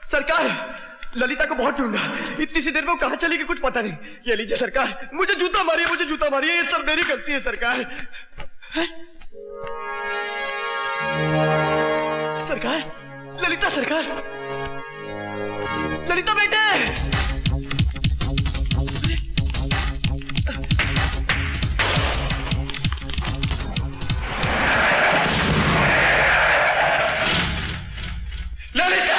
सरकार, ललिता को बहुत ढूंढा, इतनी सी देर में वो कहाँ चली गई कुछ पता नहीं। ये लीजिए सरकार, मुझे जूता मारिए, मुझे जूता मारिए, ये सब मेरी गलती है सरकार। सरकार, ललिता सरकार, ललिता बेटे, ललिता!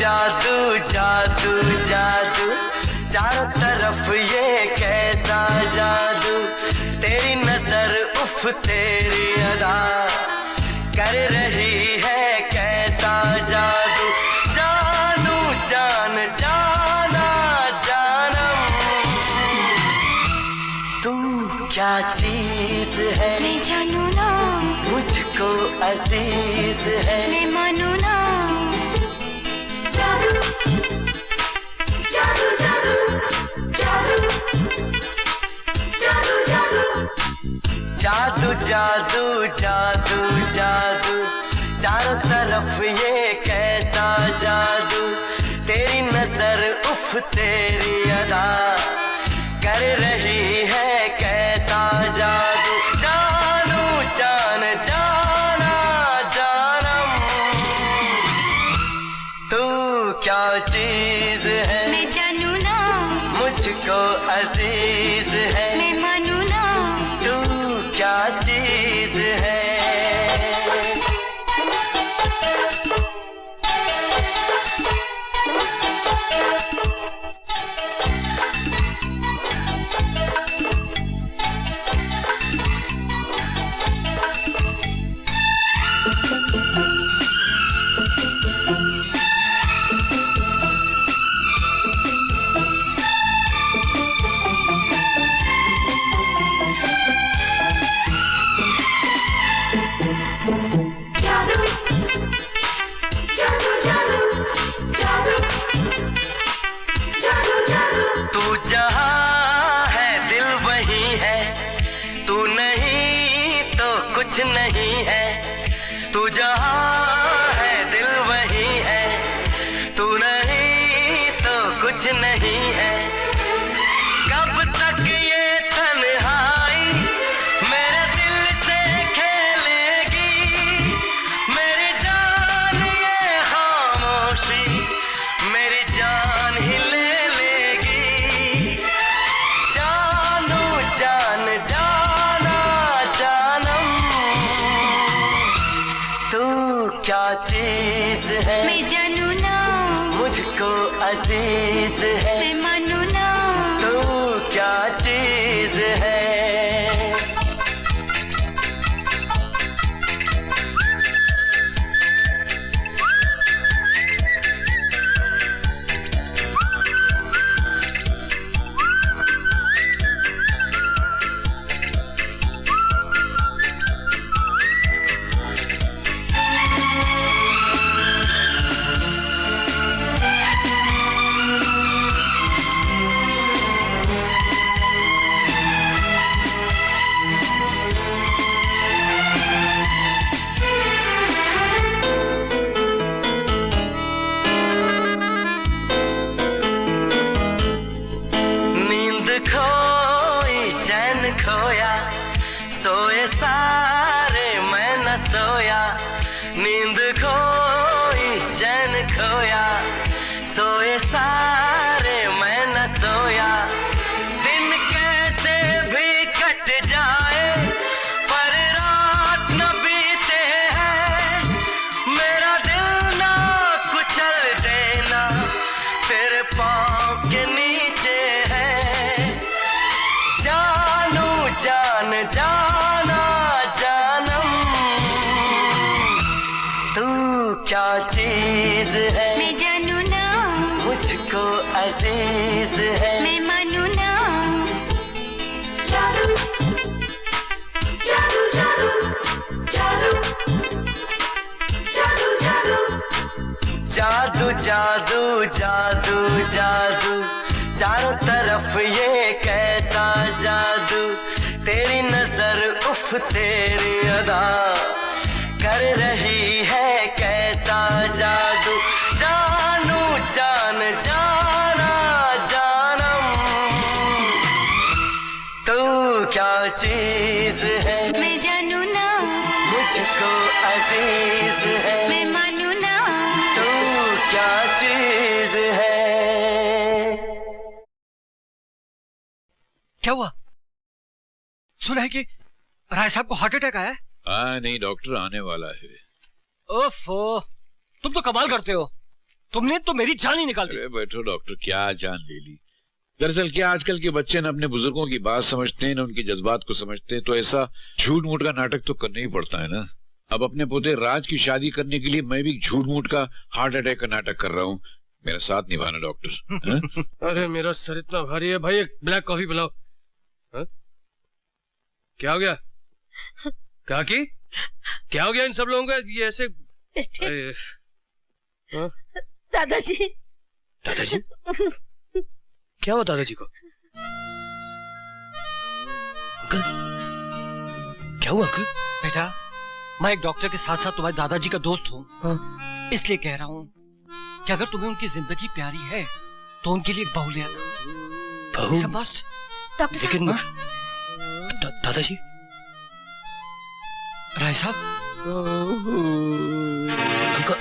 जादू जादू जादू चारों तरफ ये कैसा जादू, तेरी नजर उफ तेरी अदा कर रही है कैसा जादू। जानू जान जाना जानम, तू क्या चीज है मैं जानू ना, मुझको अजीज है मैं मानू ना। जादू जादू जादू जादू चारों तरफ ये कैसा जादू, तेरी नजर उफ तेरी अदा कर रही है कैसा जादू। जानू जान जाना जानम, तू क्या चीज है मैं जानू ना, मुझको अजीज है मैं मानू ना। क्या चीज है। कुछ नहीं है, तू जहाँ है दिल वही है, तू नहीं तो कुछ नहीं है। कब तक ये तन्हाई मेरे दिल से खेलेगी, मेरी जान ये खामोशी मेरी जान ही ले लेगी। जानू जान जाना जानम, तू क्या चीज है, मैं जानू ना, मुझको अजीज है, मैं मानू ना, तू क्या चीज है। खोया सोए सारे मैं न सोया, नींद खोई चैन खोया, सोए सारे मैं न सोया। दिन कैसे भी कट जाए पर रात न बीते हैं, मेरा दिल ना कुचल देना तेरे पाँव के नीचे है। जान जाना जानम, तू क्या चीज है, मैं जानू ना, मुझको अजीज है, मैं मानू ना। जादू जादू जादू जादू जादू जादू जादू जादू जादू, चारों तरफ ये कैसा जादू, तेरी नजर उफ तेरी अदा कर रही है कैसा जादू। जानू जान जाना जानम, तू क्या चीज है, मैं जानू ना, मुझको अजीज है, मैं मानू ना, तू क्या चीज है। क्या हुआ? सुना है कि राय साहब को हार्ट अटैक आया है? नहीं डॉक्टर, आने वाला है। ओफो, तुम तो कमाल करते हो, तुमने तो मेरी जान ही निकाल दी। अरे बैठो डॉक्टर, क्या जान ले ली। दरअसल क्या आजकल के बच्चे न अपने बुजुर्गों की बात समझते हैं न उनके जज्बात को समझते हैं, तो ऐसा झूठ मूठ का नाटक तो करना ही पड़ता है ना। अब अपने पोते राज की शादी करने के लिए मैं भी झूठ मूठ का हार्ट अटैक का नाटक कर रहा हूँ। मेरा साथ निभाना डॉक्टर। अरे मेरा सर इतना भारी है भाई, एक ब्लैक कॉफी पिलाओ। क्या हो गया काकी? क्या हो गया इन सब लोगों का ये ऐसे? दादाजी। दादाजी? क्या हुआ दादाजी को? अंकल क्या हुआ अंकल? बेटा, मैं एक डॉक्टर के साथ साथ तुम्हारे दादाजी का दोस्त हूँ। इसलिए कह रहा हूँ कि अगर तुम्हें उनकी जिंदगी प्यारी है तो उनके लिए एक बहू ले आना। बहू? लेकिन दादाजी? राय साहब।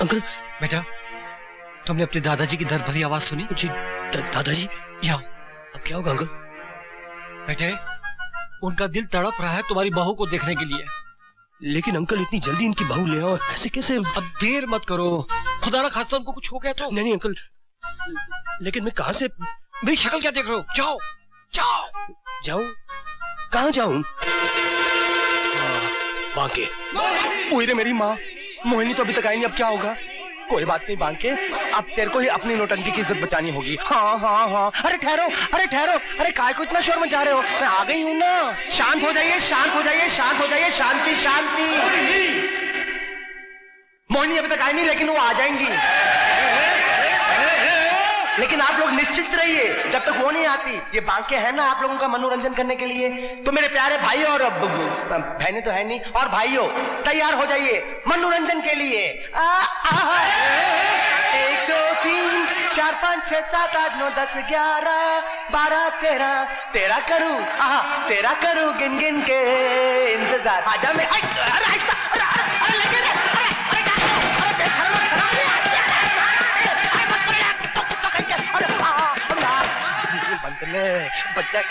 अंकल बेटा, तुमने अपने दादाजी की दर्द भरी आवाज सुनी? जी दादाजी। यहाँ अब क्या होगा अंकल? बेटे, उनका दिल तड़प रहा है तुम्हारी बहू को देखने के लिए। लेकिन अंकल इतनी जल्दी इनकी बहू ले आओ, ऐसे कैसे? अब देर मत करो, खुदा ना खास्ता उनको कुछ हो गया तो। नहीं अंकल, लेकिन मैं कहाँ से? मेरी शक्ल क्या देख रहे हो? जाओ जाओ। जाऊं? कहाँ जाऊं? बांके। ओए रे मेरी माँ, मोहिनी तो अभी तक आई नहीं, अब क्या होगा? कोई बात नहीं बांके, अब तेरे को ही अपनी नौटंकी की इज्जत बचानी होगी। हाँ हाँ हाँ। अरे ठहरो, अरे ठहरो, अरे काय को इतना शोर मचा रहे हो? मैं आ गई हूँ ना। शांत हो जाइए, शांत हो जाइए, शांत हो जाइए, शांति शांति। मोहिनी अभी तक आई नहीं, लेकिन वो आ जाएंगी। लेकिन आप लोग निश्चित रहिए, जब तक वो नहीं आती, ये बांके है ना आप लोगों का मनोरंजन करने के लिए। तो मेरे प्यारे भाई और बहनें तो है नहीं, और भाइयों तैयार हो जाइए मनोरंजन के लिए। 1 2 3 4 5 6 7 8 9 10 11 12 13 तेरा करूं, तेरा करूं गिन गिन के इंतजार। आजा मैं, अरे लगे रे, बच्चा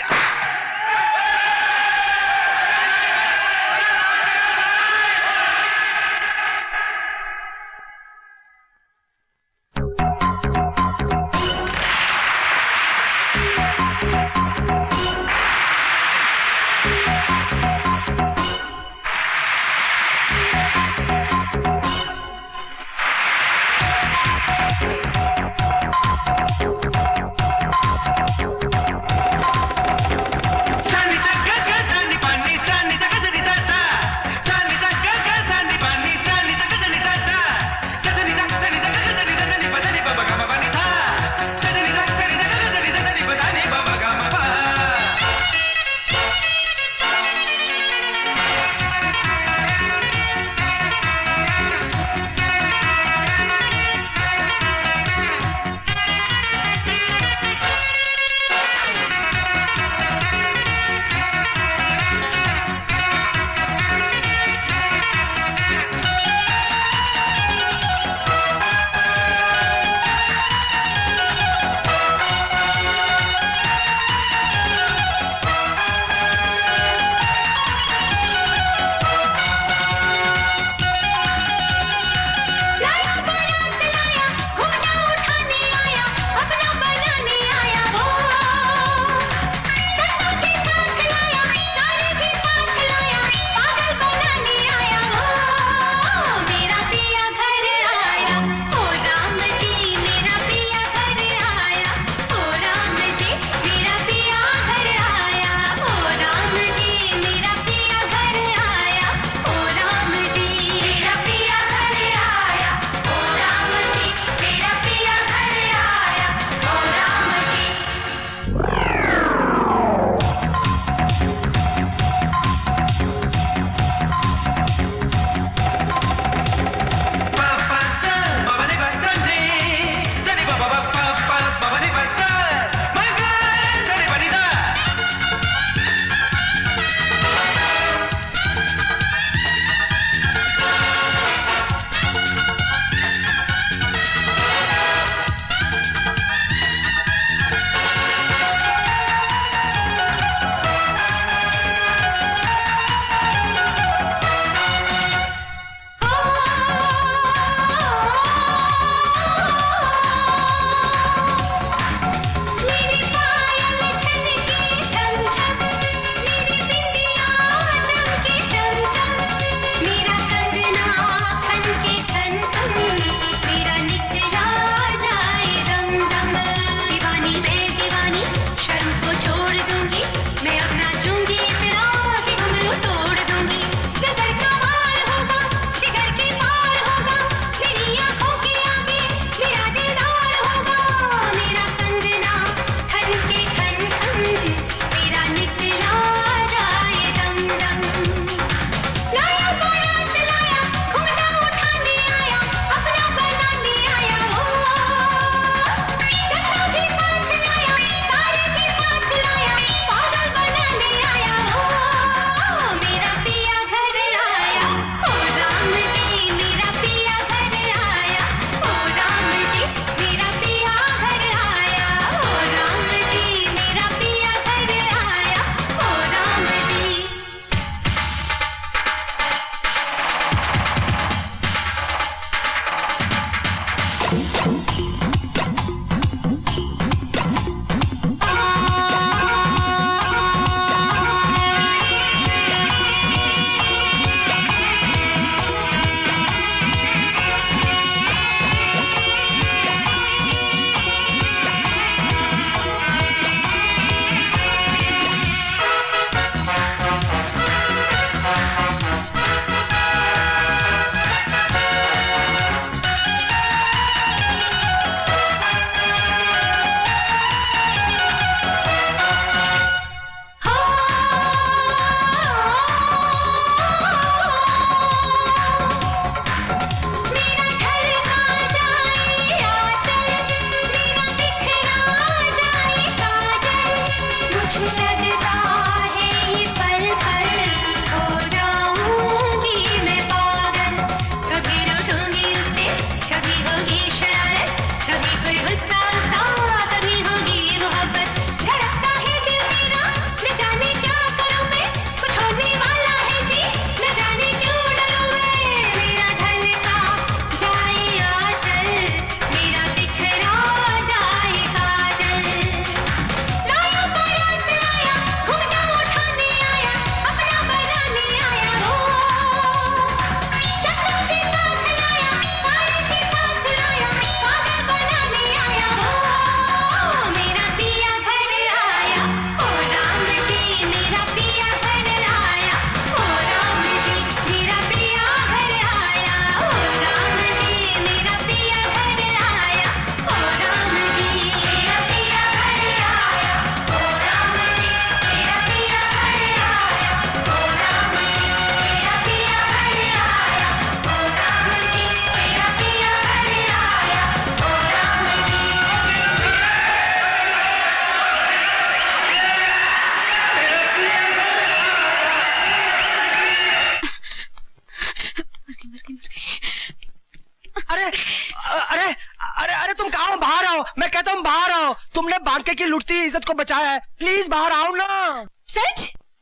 तुम बाहर आओ, तुमने बांके की लुटती इज्जत को बचाया है, प्लीज बाहर आओ ना। सच?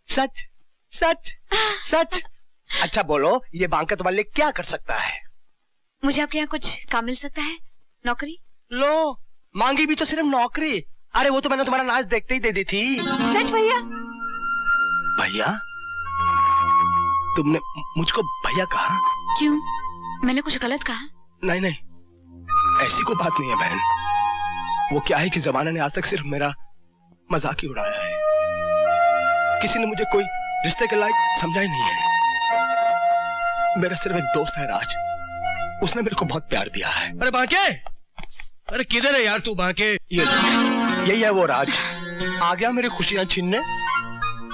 सच सच सच। अच्छा बोलो, ये बांका तुम्हारे लिए क्या कर सकता है? मुझे आपके यहाँ कुछ काम मिल सकता है? नौकरी? लो, मांगी भी तो सिर्फ नौकरी। अरे वो तो मैंने तुम्हारा नाच देखते ही दे दी थी। सच भैया? भैया? तुमने मुझको भैया कहा? क्यों, मैंने कुछ गलत कहा? नहीं नहीं, ऐसी कोई बात नहीं है बहन। वो क्या है कि जमाने ने आज तक सिर्फ मेरा मजाक ही उड़ाया है, किसी ने मुझे कोई रिश्ते के लायक समझा ही नहीं है। मेरा सिर्फ एक दोस्त है राज, उसने मेरे को बहुत प्यार दिया है। अरे बांके, अरे किधर है यार तू बांके? यही है वो राज, आ गया मेरी खुशियां छीनने।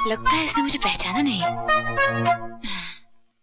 लगता है इसने मुझे पहचाना नहीं।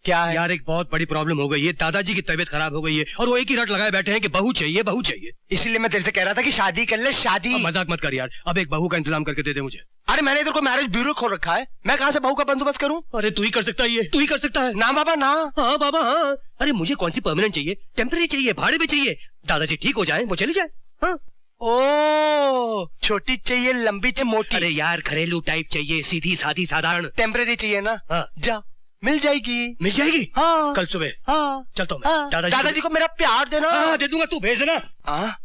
क्या है यार, एक बहुत बड़ी प्रॉब्लम हो गई है। दादाजी की तबीयत खराब हो गई है और वो एक ही रट लगाए बैठे हैं कि बहू चाहिए बहू चाहिए। इसीलिए मैं तेरे से कह रहा था कि शादी कर ले, शादी। अब मजाक मत कर यार, अब एक बहू का इंतजाम करके दे दे मुझे। अरे मैंने इधर को मैरिज ब्यूरो खोल रखा है, मैं कहाँ से बहू का बंदोबस्त करूँ? अरे तू ही कर सकता है, ये तू ही कर सकता है। ना बाबा ना। हाँ बाबा हाँ। अरे मुझे कौन सी परमानेंट चाहिए, टेम्पररी चाहिए, भाड़े में चाहिए। दादाजी ठीक हो जाए, वो चली जाए। हाँ। ओ, छोटी चाहिए, लंबी चाहिए, मोटी? अरे यार, घरेलू टाइप चाहिए, सीधी सादी साधारण। टेम्पररी चाहिए ना? हाँ। जा, मिल जाएगी। मिल जाएगी? हाँ। कल सुबह। हाँ। चलता हूँ मैं। हाँ। दादाजी को मेरा प्यार देना। हाँ दे दूंगा, तू भेज देना। हाँ।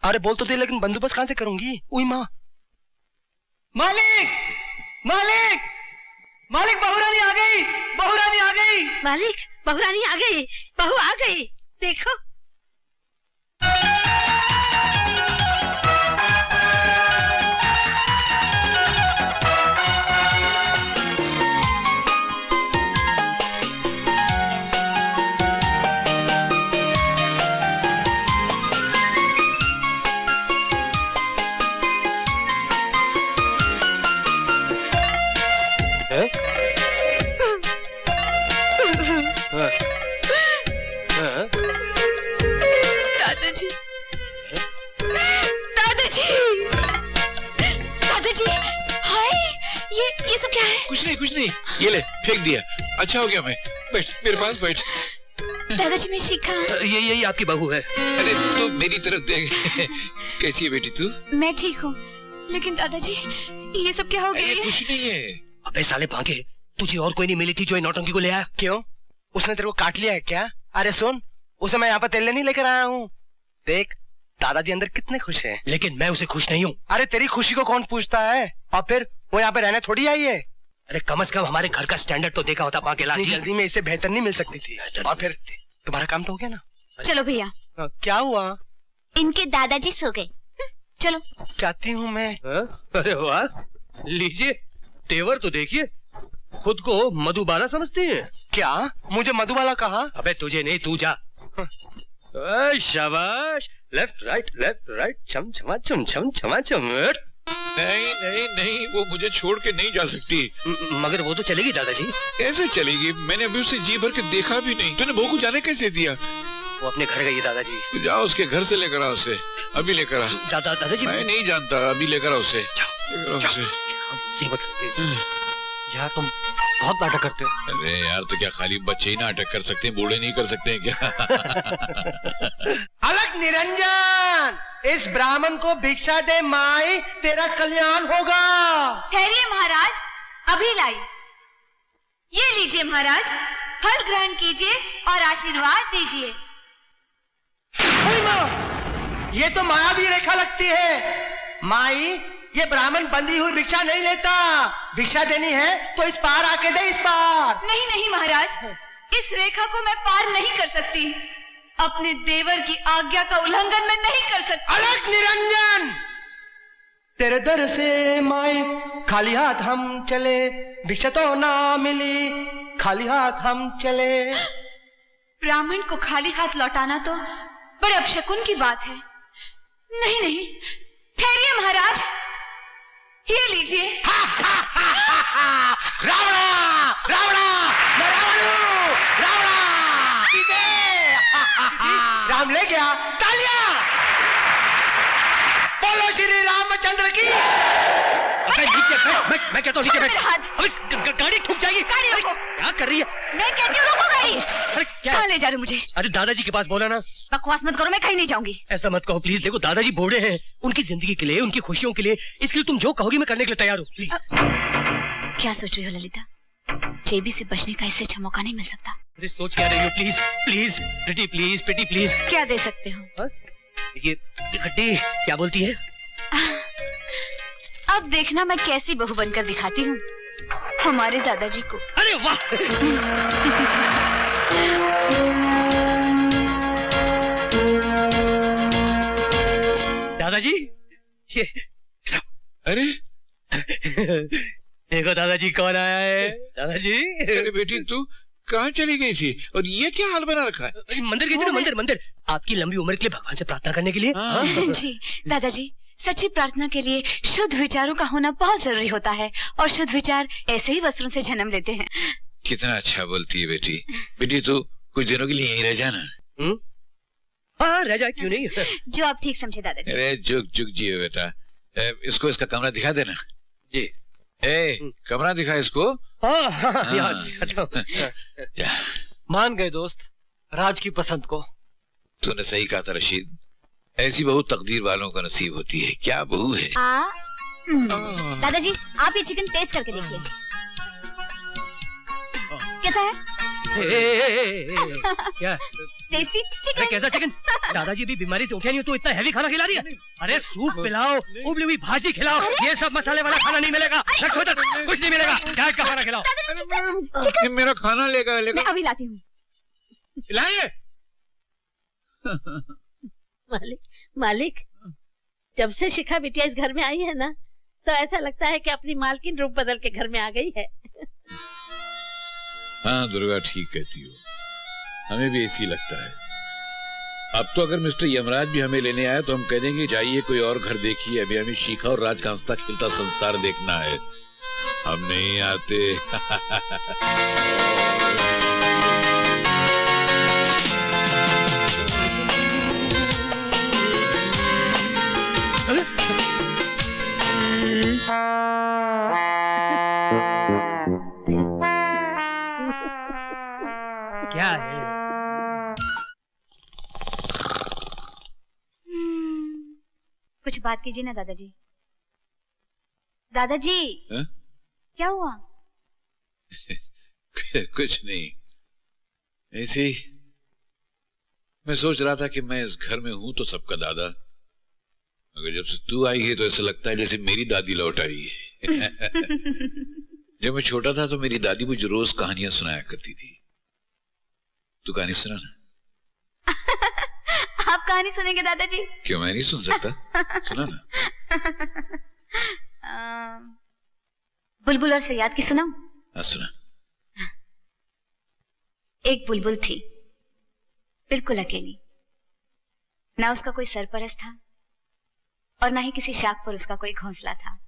अरे बोल तो दे, लेकिन बंदोबस्त कहाँ से करूंगी? उई माँ। मालिक, मालिक, मालिक, बहुरानी आ गई, बहुरानी आ गई। मालिक, बहुरानी आ गई, बहू आ गई, देखो। दादाजी, दादाजी, दादाजी, हाय, ये सब क्या है? कुछ नहीं, ये ले, फेंक दिया। अच्छा हो गया, मैं बैठ, मेरे पास बैठ। दादाजी मैं शिखा। ये आपकी बहू है। अरे तू मेरी तरफ देख। कैसी है बेटी तू? मैं ठीक हूँ, लेकिन दादाजी ये सब क्या हो अरे गया? कुछ नहीं है। अबे साले बांके, तुझे और कोई नहीं मिली थी जो इन नौटंकी को ले आया? क्यों, उसने तेरे को काट लिया है क्या? अरे सुन, उसे मैं यहाँ पर तेल नहीं लेकर आया हूँ। देख, दादाजी अंदर कितने खुश हैं। लेकिन मैं उसे खुश नहीं हूँ। अरे तेरी खुशी को कौन पूछता है? और फिर वो यहाँ पे रहने थोड़ी आई है। अरे कम से कम हमारे घर का स्टैंडर्ड तो देखा होता बांके इतनी लाठी। जल्दी में इससे बेहतर नहीं मिल सकती थी। और फिर तुम्हारा काम तो हो गया ना? चलो भैया, क्या हुआ? इनके दादाजी सो गए। चलो। चाहती हूँ मैं। अरे वाह, लीजिए तेवर तो देखिए, खुद को मधुबाला समझती है क्या? मुझे मधुबाला कहा? अबे तुझे नहीं, तू जा। शाबाश, लेफ्ट राइट, छम छमा छम छम छमा छम। नहीं, वो मुझे छोड़ के नहीं जा सकती। मगर वो तो चलेगी दादाजी। कैसे चलेगी? मैंने अभी उसे जी भर के देखा भी नहीं। तूने बहू को जाने कैसे दिया? वो अपने घर गई है दादाजी। तू जाओ उसके घर से लेकर आ उसे, अभी लेकर आ। दादाजी मैं नहीं जानता, अभी लेकर आ उसे। यार तुम बहुत नाटक करते हो। अरे यार, तो क्या खाली बच्चे ही नाटक कर सकते हैं, बूढ़े नहीं कर सकते हैं क्या? अलग निरंजन, इस ब्राह्मण को भिक्षा दे माई, तेरा कल्याण होगा। ठहरिए महाराज, अभी लाई। ये लीजिए महाराज, फल ग्रहण कीजिए और आशीर्वाद दीजिए। ये तो मायावी रेखा लगती है। माई, ये ब्राह्मण बंधी हुई भिक्षा नहीं लेता। भिक्षा देनी है तो इस पार आके दे, इस पार। नहीं नहीं महाराज, इस रेखा को मैं पार नहीं कर सकती। अपने देवर की आज्ञा का उल्लंघन मैं नहीं कर सकती। अलग निरंजन, तेरे दर से माई खाली हाथ हम चले, भिक्षा तो ना मिली, खाली हाथ हम चले। ब्राह्मण को खाली हाथ लौटाना तो बड़े अपशकुन की बात है। नहीं नहीं, ठहरिए महाराज, ये लीजिए। रावणा, रावणा, मैं रावण हूँ, रावणा, सीधे। राम ले गया, तालियां। बोलो श्री रामचंद्र की। मैं कहता हूँ नीचे छोड़ो बैठ। मेरा हाथ। अबे गाड़ी ठुक जाएगी। गाड़ी रोको। क्या कर रही है? मैं कहती हूँ रोको गाड़ी। अरे क्या? कहाँ ले जा रहे हो मुझे? अरे दादाजी के पास बोला ना। बकवास मत करो, मैं कहीं नहीं जाऊंगी। ऐसा मत कहो प्लीज। देखो दादाजी बूढ़े हैं, उनकी जिंदगी के लिए, उनकी खुशियों के लिए, इसके लिए तुम जो कहोगी मैं करने के लिए तैयार हूँ। प्लीज। क्या सोच रही हो ललिता? जेबी से बचने का इससे अच्छा मौका नहीं मिल सकता। अरे सोच क्या रही हो? Please please pretty please, pretty please. क्या दे सकते हो? ये खट्टी क्या बोलती है? अब देखना मैं कैसी बहू बनकर दिखाती हूँ हमारे दादाजी को। अरे वाह। दादाजी ये अरे देखो दादाजी कौन आया है। दादाजी अरे बेटी तू कहाँ चली गई थी और ये क्या हाल बना रखा है? अरे मंदिर गई थी ना, मंदिर मंदिर आपकी लंबी उम्र के लिए भगवान से प्रार्थना करने के लिए। हाँ। जी दादाजी, सच्ची प्रार्थना के लिए शुद्ध विचारों का होना बहुत जरूरी होता है और शुद्ध विचार ऐसे ही वस्त्रों से जन्म लेते हैं। कितना अच्छा बोलती है बेटी। बेटी तू कुछ दिनों के लिए यहीं रह जाना। हाँ रह जाए, क्यों नहीं। जो आप ठीक समझे दादाजी। अरे जुग जुग जियो बेटा। इसको इसका कमरा दिखा देना। जी। कमरा दिखा इसको। मान गए दोस्त राज की पसंद को। तूने सही कहा था रशीद, ऐसी बहू तकदीर वालों का नसीब होती है। क्या बहू है। दादाजी आप ये चिकन टेस्ट करके देखिए, कैसा है? क्या टेस्टी अरे चिकन। कैसा चिकन? दादाजी भी बीमारी से उठे नहीं हो तो इतना हैवी खाना खिला रही है। अरे सूप पिलाओ, उबली हुई भाजी खिलाओ, ये सब मसाले वाला खाना नहीं मिलेगा। कुछ नहीं मिलेगा, डाइट का खाना खिलाओ। ये मेरा खाना लेगा मैं अभी लाती हूँ। लाए। मालिक जब से शिखा बिटिया इस घर में आई है ना, तो ऐसा लगता है कि अपनी मालकिन रूप बदल के घर में आ गई है। हाँ दुर्गा ठीक कहती हो, हमें भी ऐसी लगता है। अब तो अगर मिस्टर यमराज भी हमें लेने आए तो हम कह देंगे जाइए कोई और घर देखिए, अभी हमें शिखा और राज का हंसता खिलता संसार देखना है। हम नहीं आते। क्या है? कुछ बात कीजिए ना दादाजी। दादाजी है? क्या हुआ? कुछ नहीं, ऐसे ही मैं सोच रहा था कि मैं इस घर में हूं तो सबका दादा, मगर जब से तू आई है तो ऐसा लगता है जैसे मेरी दादी लौट आई है। जब मैं छोटा था तो मेरी दादी मुझे रोज कहानियां सुनाया करती थी। तू कहानी सुना ना। आप कहानी सुनेंगे दादाजी? क्यों मैं नहीं सुन सकता? सुना ना। बुलबुल और सयाद की सुनाऊं? हाँ सुना। एक बुलबुल थी, बिल्कुल अकेली। ना उसका कोई सरपरस्त था और ना ही किसी शाख पर उसका कोई घोंसला था।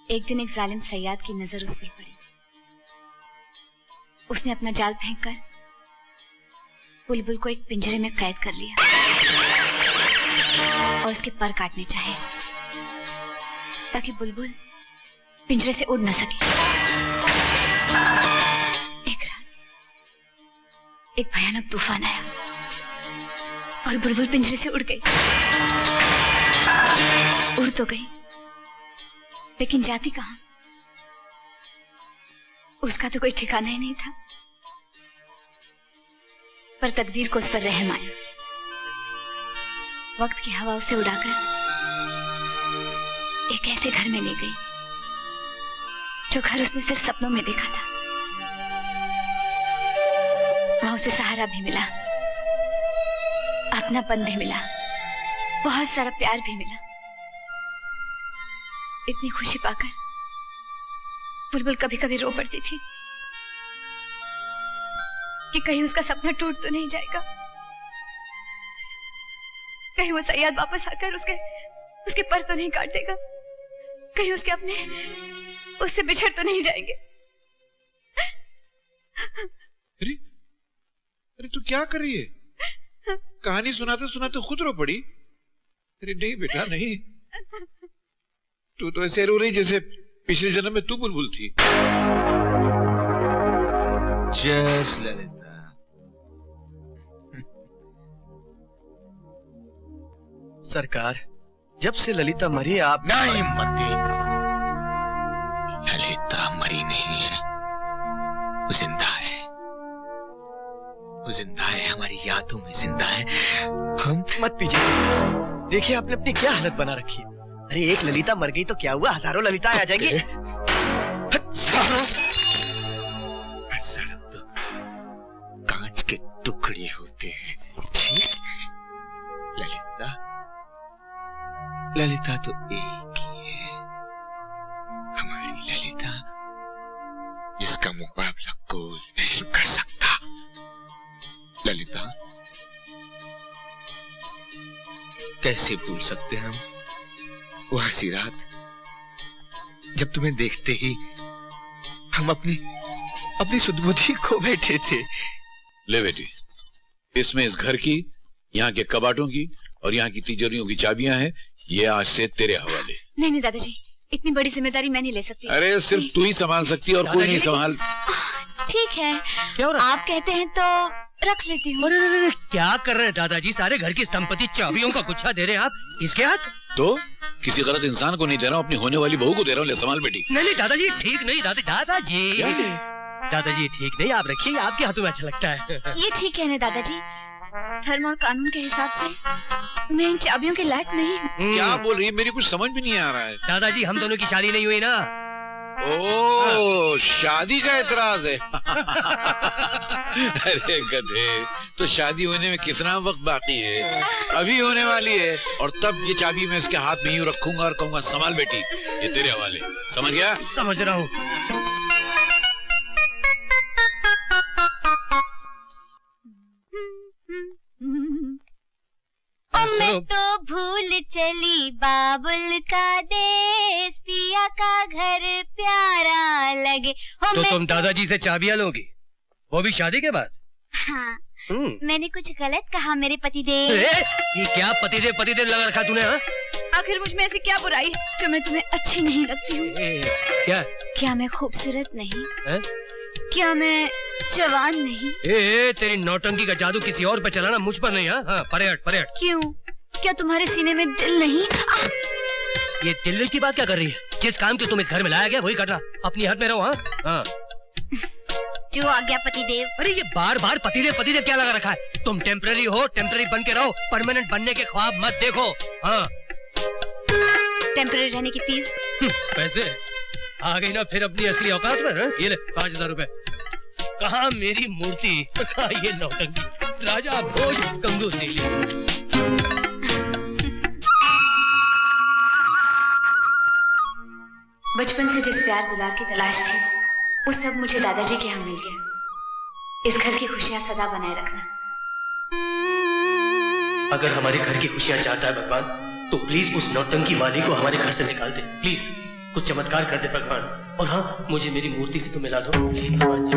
एक दिन एक जालिम सयाद की नजर उस पर पड़ी। उसने अपना जाल फेंककर बुलबुल को एक पिंजरे में कैद कर लिया और उसके पर काटने चाहे ताकि बुलबुल पिंजरे से उड़ न सके। एक रात एक भयानक तूफान आया और बुलबुल पिंजरे से उड़ गई। उड़ तो गई लेकिन जाती कहां? उसका तो कोई ठिकाना ही नहीं था। पर तकदीर को उस पर रहम आया। वक्त की हवा उसे उड़ाकर एक ऐसे घर में ले गई जो घर उसने सिर्फ सपनों में देखा था। वहां उसे सहारा भी मिला, अपनापन भी मिला, बहुत सारा प्यार भी मिला। इतनी खुशी पाकर बुलबुल कभी कभी रो पड़ती थी कि कहीं उसका सपना टूट तो नहीं जाएगा, कहीं वो सयाद वापस आकर उसके पर तो नहीं काट देगा, कहीं उसके अपने उससे बिछड़ तो नहीं जाएंगे। अरे तू क्या कर रही है? कहानी सुनाते सुनाते खुद रो पड़ी। अरे नहीं बेटा नहीं, तू तो ऐसे रो रही जैसे पिछले जन्म में तू बुलबुल थी। जस ललिता, सरकार, जब से ललिता मरी आप नहीं मती, ललिता मरी नहीं है, वो जिंदा है, वो जिंदा है, हमारी यादों में जिंदा है। हम मत पीछे से देखिए, आपने अपनी क्या हालत बना रखी है। अरे एक ललिता मर गई तो क्या हुआ, हजारों ललिता आ जाएंगी। हजारों तो कांच के टुकड़े होते हैं। ठीक, ललिता, ललिता तो एक ही है, हमारी ललिता, जिसका मुकाबला कोई नहीं कर सकता। ललिता, कैसे भूल सकते हैं हम वो हंसी रात, जब तुम्हें देखते ही हम अपनी सुध-बुद्धि खो बैठे थे। ले बेटी, इसमें इस घर की, यहाँ के कबाटों की और यहाँ की तिजोरियों की चाबियां हैं। ये आज से तेरे हवाले। नहीं नहीं दादाजी, इतनी बड़ी जिम्मेदारी मैं नहीं ले सकती। अरे सिर्फ तू ही संभाल सकती है और कोई नहीं संभाल। ठीक है, क्या हो रहा है? आप कहते हैं तो रख लेती हूँ। अरे क्या कर रहे हैं दादाजी? सारे घर की संपत्ति चाबियों का गुच्छा दे रहे हैं आप इसके हाथ? तो किसी गलत इंसान को नहीं दे रहा हूँ, अपनी होने वाली बहू को दे रहा हूँ। ले संभाल बेटी। नहीं दादाजी, ठीक नहीं दादाजी, दादाजी ठीक नहीं, आप रखिए, आपके हाथों में अच्छा लगता है। ये ठीक है ना दादाजी, धर्म और कानून के हिसाब से मैं इन चाबियों के लायक नहीं हूँ। क्या बोल रही है? मेरी कुछ समझ भी नहीं आ रहा है। दादाजी, हम दोनों की शादी नहीं हुई ना। ओ, शादी का एतराज है। अरे गधे, तो शादी होने में कितना वक्त बाकी है? अभी होने वाली है। और तब ये चाबी मैं इसके हाथ में यूं रखूंगा और कहूंगा संभाल बेटी, ये तेरे हवाले। समझ गया? समझ रहा हूँ। मैं तो भूल चली बाबुल का देश, पिया का घर प्यारा लगे। तो तुम दादाजी से चाबियां लोगी, वो भी शादी के बाद? हाँ, मैंने कुछ गलत कहा मेरे पतिदेव? ये क्या पतिदेव लगा रखा तूने? हाँ, आखिर मुझ में ऐसी क्या बुराई जो मैं तुम्हें अच्छी नहीं लगती हूँ? क्या मैं खूबसूरत नहीं? है? क्या मैं जवान नहीं? तेरी नौटंकी का जादू किसी और पे चलाना, मुझ पर नहीं। हाँ, परे हट। क्यों? क्या तुम्हारे सीने में दिल नहीं? ये दिल की बात क्या कर रही है? जिस काम के तुम इस घर में लाया गया वही करना, अपनी हद में रहो। हाँ, जो आ गया पतिदेव। अरे ये बार पतिदेव क्या लगा रखा है? तुम टेम्पररी हो, टेम्पररी बन के रहो, परमानेंट बनने के ख्वाब मत देखो। हाँ, टेम्पररी रहने की फीस? पैसे आ गई ना फिर अपनी असली औकात में। ये ले 5000 रुपए। कहाँ मेरी मूर्ति, कहाँ ये नौटंकी, राजा भोज कंगूस नहीं ली। बचपन से जिस प्यार दुलार की तलाश थी, वो सब मुझे दादाजी के यहाँ मिल गया। इस घर की खुशियाँ सदा बनाए रखना। अगर हमारे घर की खुशियाँ चाहता है भगवान, तो प्लीज उस नौटंकी वाली को हमारे घर से निकाल दे। प्लीज कुछ चमत्कार कर दे भगवान। और हाँ, मुझे मेरी मूर्ति से तो मिला दो प्लीज भगवान जी।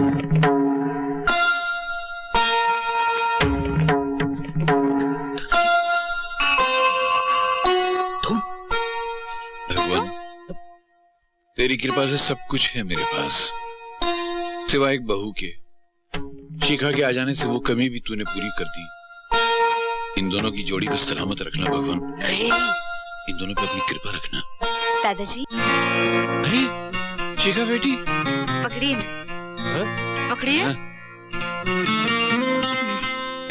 भगवान, तेरी कृपा से सब कुछ है मेरे पास, सिवाय एक बहू के। शिखा के आ जाने से वो कमी भी तूने पूरी कर दी। इन दोनों की जोड़ी को सलामत रखना भगवान। इन दोनों पे अपनी कृपा रखना। दादाजी, अरे शिखा बेटी, पकड़िए, पकड़िए।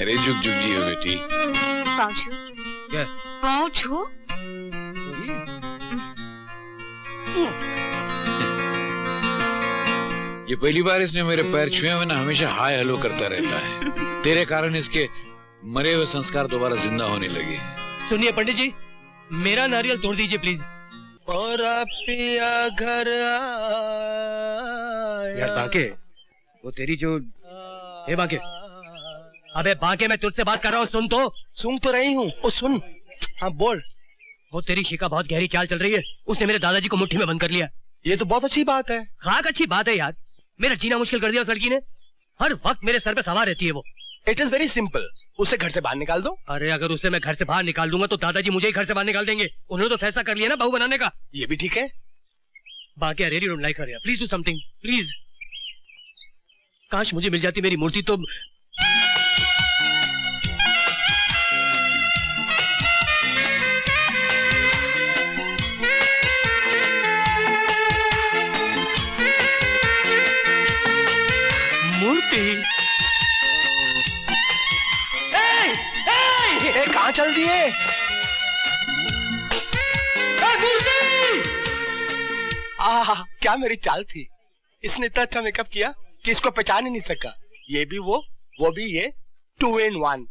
अरे झुक जी हो बेटी। पाँव छू। क्या? पाँव छू। ये पहली बार इसने मेरे पैर छुए हुए ना, हमेशा हाय हेलो करता रहता है। तेरे कारण इसके मरे हुए संस्कार दोबारा जिंदा होने लगे। सुनिए पंडित जी, मेरा नारियल तोड़ दीजिए प्लीज। और पिया घर यार बांके, वो तेरी जो बांके, अबे बांके, मैं तुझसे बात कर रहा हूँ, सुन तो रही हूँ। ओ सुन, हाँ बोल। वो तेरी शिखा बहुत गहरी चाल चल रही है, उसने मेरे दादाजी को मुट्ठी में बंद कर लिया। ये तो बहुत अच्छी बात है। खाक अच्छी बात है यार, मेरा जीना मुश्किल कर दिया उस लड़की ने। हर वक्त मेरे सर पे सवार रहती है वो। इट इज वेरी सिंपल, उसे घर से बाहर निकाल दो। अरे अगर उसे मैं घर से बाहर निकाल दूंगा तो दादाजी मुझे ही घर से बाहर निकाल देंगे। उन्होंने तो फैसला कर लिया ना बहू बनाने का। ये भी ठीक है। बाकी I really don't like her, please do something please. काश मुझे मिल जाती मेरी मूर्ति तो। मूर्ति कहाँ चल दिए? क्या मेरी चाल थी। इसने इतना अच्छा मेकअप किया कि इसको पहचान ही नहीं सका। ये भी वो भी ये, 2 in 1।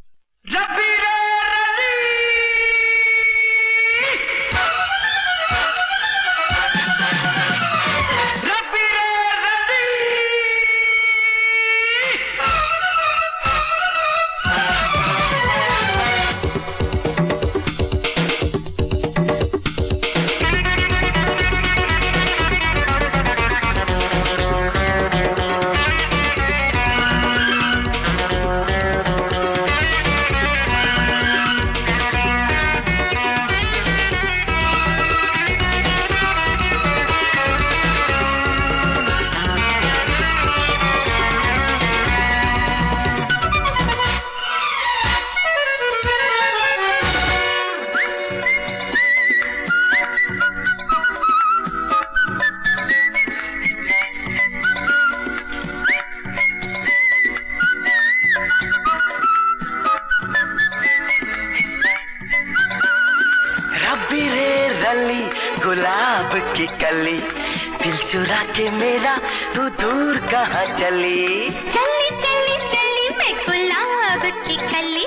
गुलाब की कली, दिल चुरा के मेरा तू दूर कहाँ चली। चली चली चली मैं गुलाब की कली,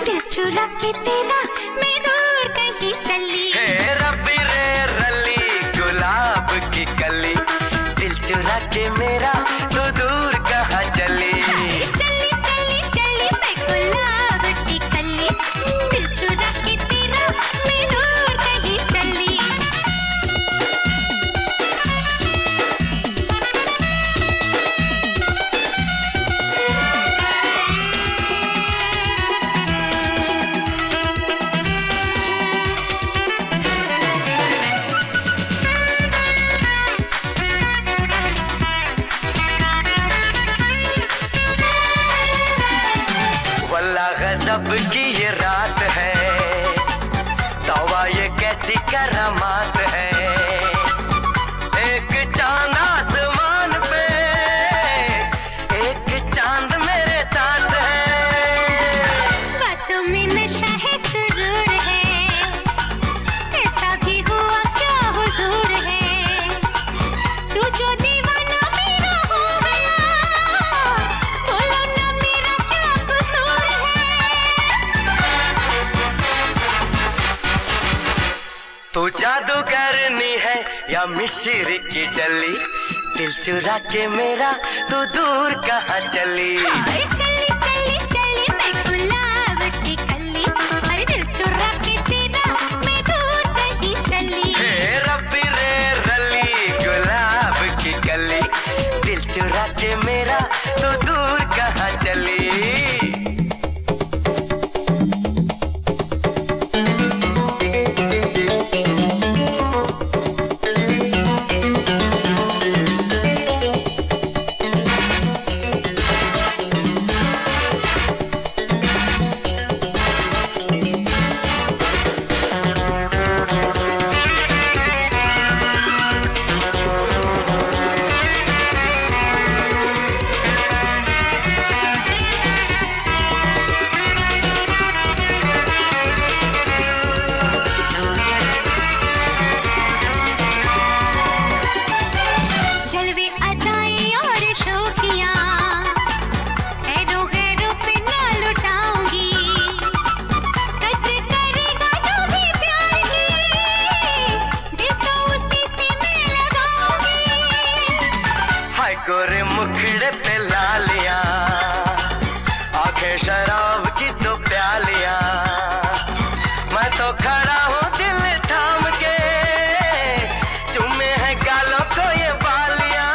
दिल चुरा के तेरा मैं दूर कहीं चली। हे रब्बी रे रली गुलाब की कली, दिल चुरा के मेरा तू दूर कहाँ चली। चली चली चली मैं गुलाब की कली, दिल चुरा के तेरा मैं दूर कहीं चली। गजब की ये रात है, तौबा ये कैसी करामात है। एक चांद आसमान पे, एक चांद मेरे साथ है। बातों में नशा है सुरूर है, ऐसा भी हुआ क्या हुजूर है। तू जो दीवाना मेरा हो गया, बोलो ना मेरा क्या कसूर है। तू जादूगरनी है या मिश्र की डली, दिल चुरा के मेरा तू दूर कहाँ चली। चली चली चली मैं गुलाब की कली, अरे दिल चुरा के तेरा मैं दूर कहीं चली। हे रब्बी रे रली गुलाब की कली, दिल चुरा के मेरा तू दूर कहाँ चली। गोरे मुखड़े पे लालियां, आंखें शराब की तो प्यालियां। मैं तो खड़ा हूँ दिल थाम के, चूमे हैं गालों को ये बालियां।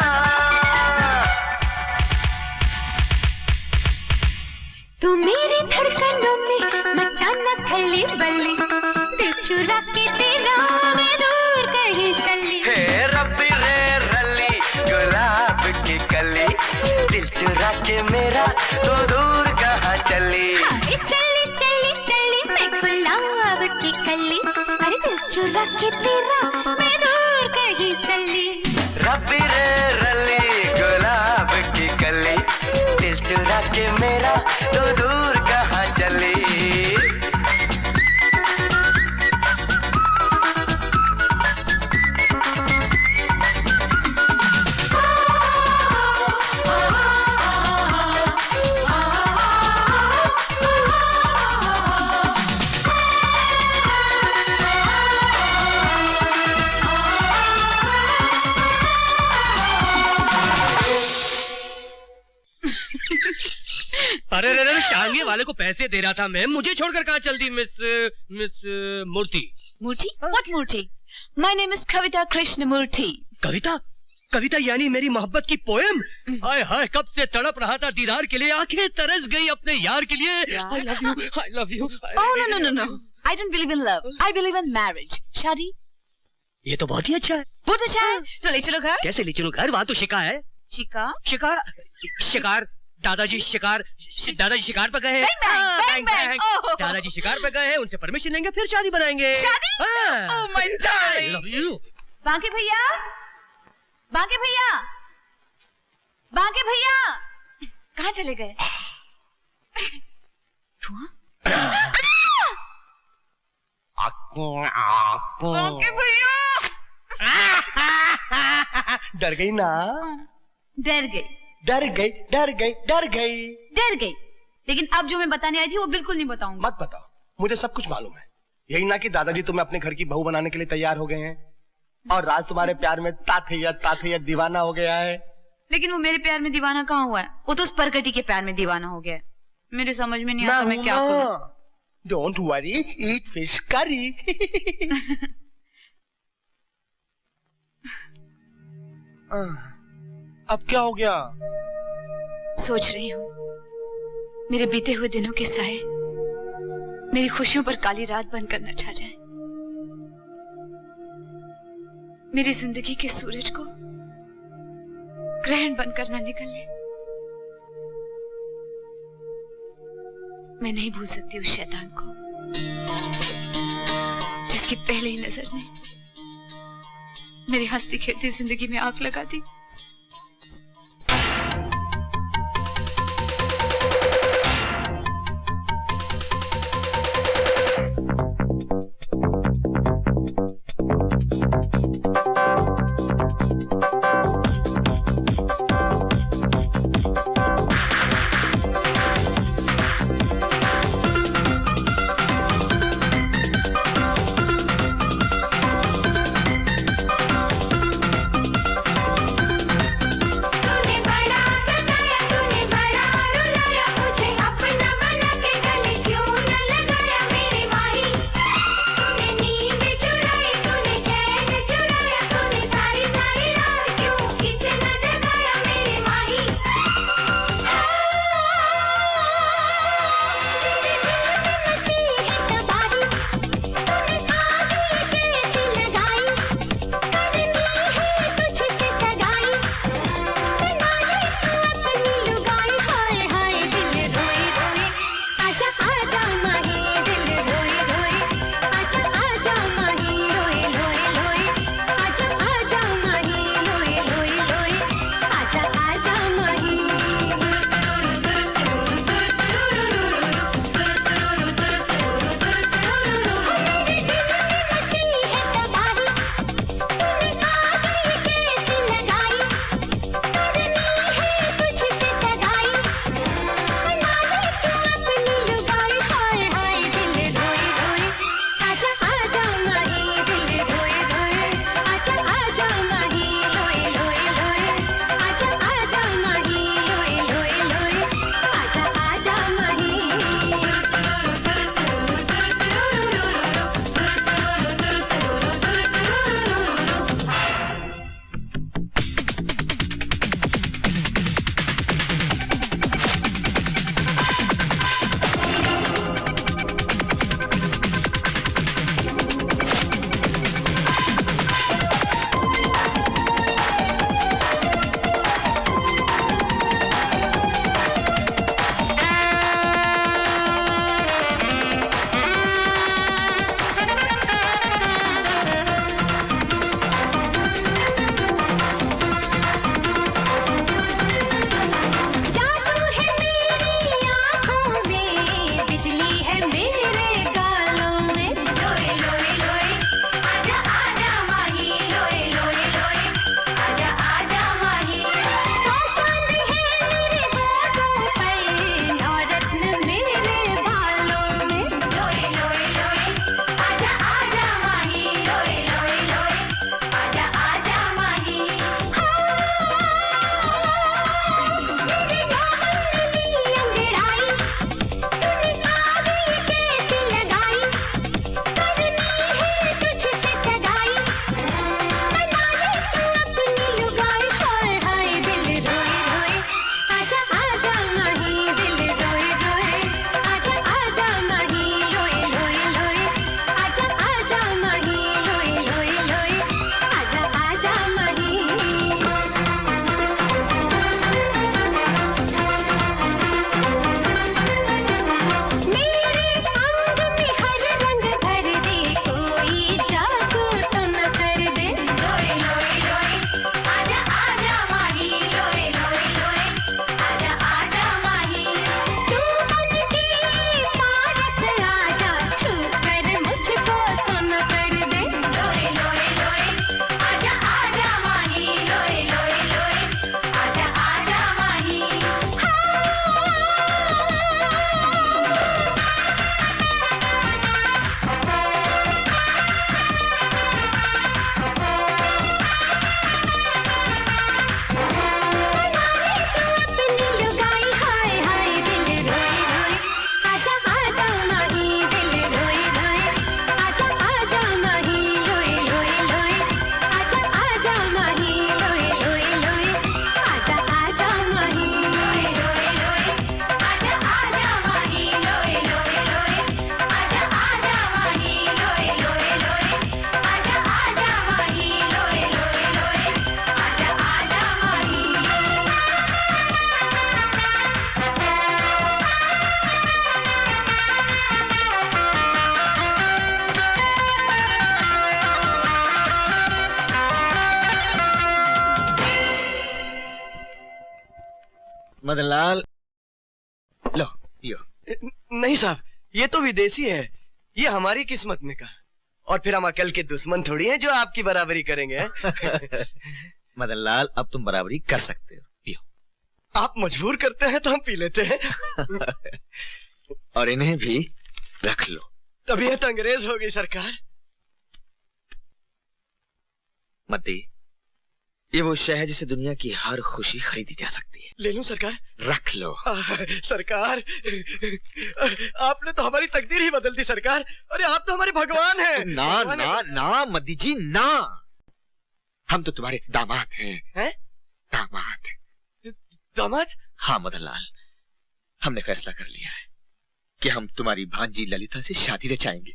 तू मेरा तो दूर कहाँ चली। हाय चली चली चली मैं गुलाब की कली, अरे दिल चुरा के तेरा मैं दूर कहीं चली। रब्बी रे रली गुलाब की कली, दिल चुरा के मेरा तो दूर कहाँ चली। अरे रे रे, टांगे वाले को पैसे दे रहा था मैं, मुझे छोड़कर कहाँ चल दी miss miss Murthy? Murthy? What Murthy? My name is Kavita Krishnamurthy. Kavita? Kavita यानी मेरी मोहब्बत की पोएम? हाय हाय, कब से तड़प रहा था दीदार के लिए, आंखें तरस गई अपने यार के लिए। I love you, I love you। Oh no no no no, I don't believe in love, I believe in marriage। शादी? ये तो बहुत ही अच्छा है। बहुत अच्छा है। तो ले चलो घर। कैसे ले चलूं घर? वहाँ तो शिकार है। शिकार? शिकार? शिकार? दादाजी शिकार, दादाजी शिकार पे गए हैं। Bang, bang। Oh। दादाजी शिकार पे गए हैं, उनसे परमिशन लेंगे फिर शादी बनाएंगे। शादी? Oh my darling। I love you। बांके भैया, बांके भैया, बांके भैया, कहाँ चले गए? बांके भैया। डर गई ना? डर गई, डर गई, डर गई, डर गई। डर गई, लेकिन अब जो मैं बताने आई थी वो बिल्कुल नहीं बताऊंगी। मत बताओ, मुझे सब कुछ मालूम है। यही ना कि दादाजी तुम्हें अपने घर की बहू बनाने के लिए तैयार हो गए हैं और राज तुम्हारे प्यार में ताथैया दीवाना हो गया है। लेकिन वो मेरे प्यार में दीवाना कहाँ हुआ है? वो तो उस परकटी के प्यार में दीवाना हो गया है। मेरे समझ में नहीं आता मैं क्या करूं। Don't worry, eat fish curry. अब क्या हो गया? सोच रही हूँ मेरे बीते हुए दिनों के साए मेरी खुशियों पर काली रात बनकर न छा जाए, मेरी जिंदगी के सूरज को ग्रहण बनकर न निकलने। मैं नहीं भूल सकती उस शैतान को जिसकी पहले ही नजर ने मेरी हंसती खेलती जिंदगी में आग लगा दी। मदनलाल, लो यो। नहीं साहब, ये तो विदेशी है, ये हमारी किस्मत में का। और फिर हम अकल के दुश्मन थोड़ी हैं जो आपकी बराबरी करेंगे। मदनलाल, अब तुम बराबरी कर सकते हो, पियो। आप मजबूर करते हैं तो हम पी लेते हैं। और इन्हें भी रख लो। तबीयत अंग्रेज हो गई सरकार। मती, ये वो शय है जिसे दुनिया की हर खुशी खरीदी जा सकती है। ले लूं सरकार? रख लो। सरकार, आपने तो हमारी तकदीर ही बदल दी सरकार। अरे आप तो हमारे भगवान हैं। ना ना ना मदी जी ना, हम तो तुम्हारे दामाद हैं। हैं? दामाद। दामाद? हाँ मदनलाल, हमने फैसला कर लिया है कि हम तुम्हारी भांजी ललिता से शादी रचाएंगे।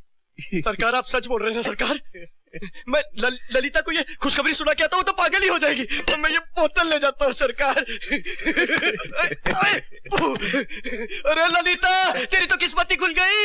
सरकार आप सच बोल रहे हैं सरकार? मैं ललिता को ये खुशखबरी सुना के आता हूँ तो पागल ही हो जाएगी। तो मैं ये बोतल ले जाता हूँ सरकार। अरे ललिता, तेरी तो किस्मत ही खुल गई।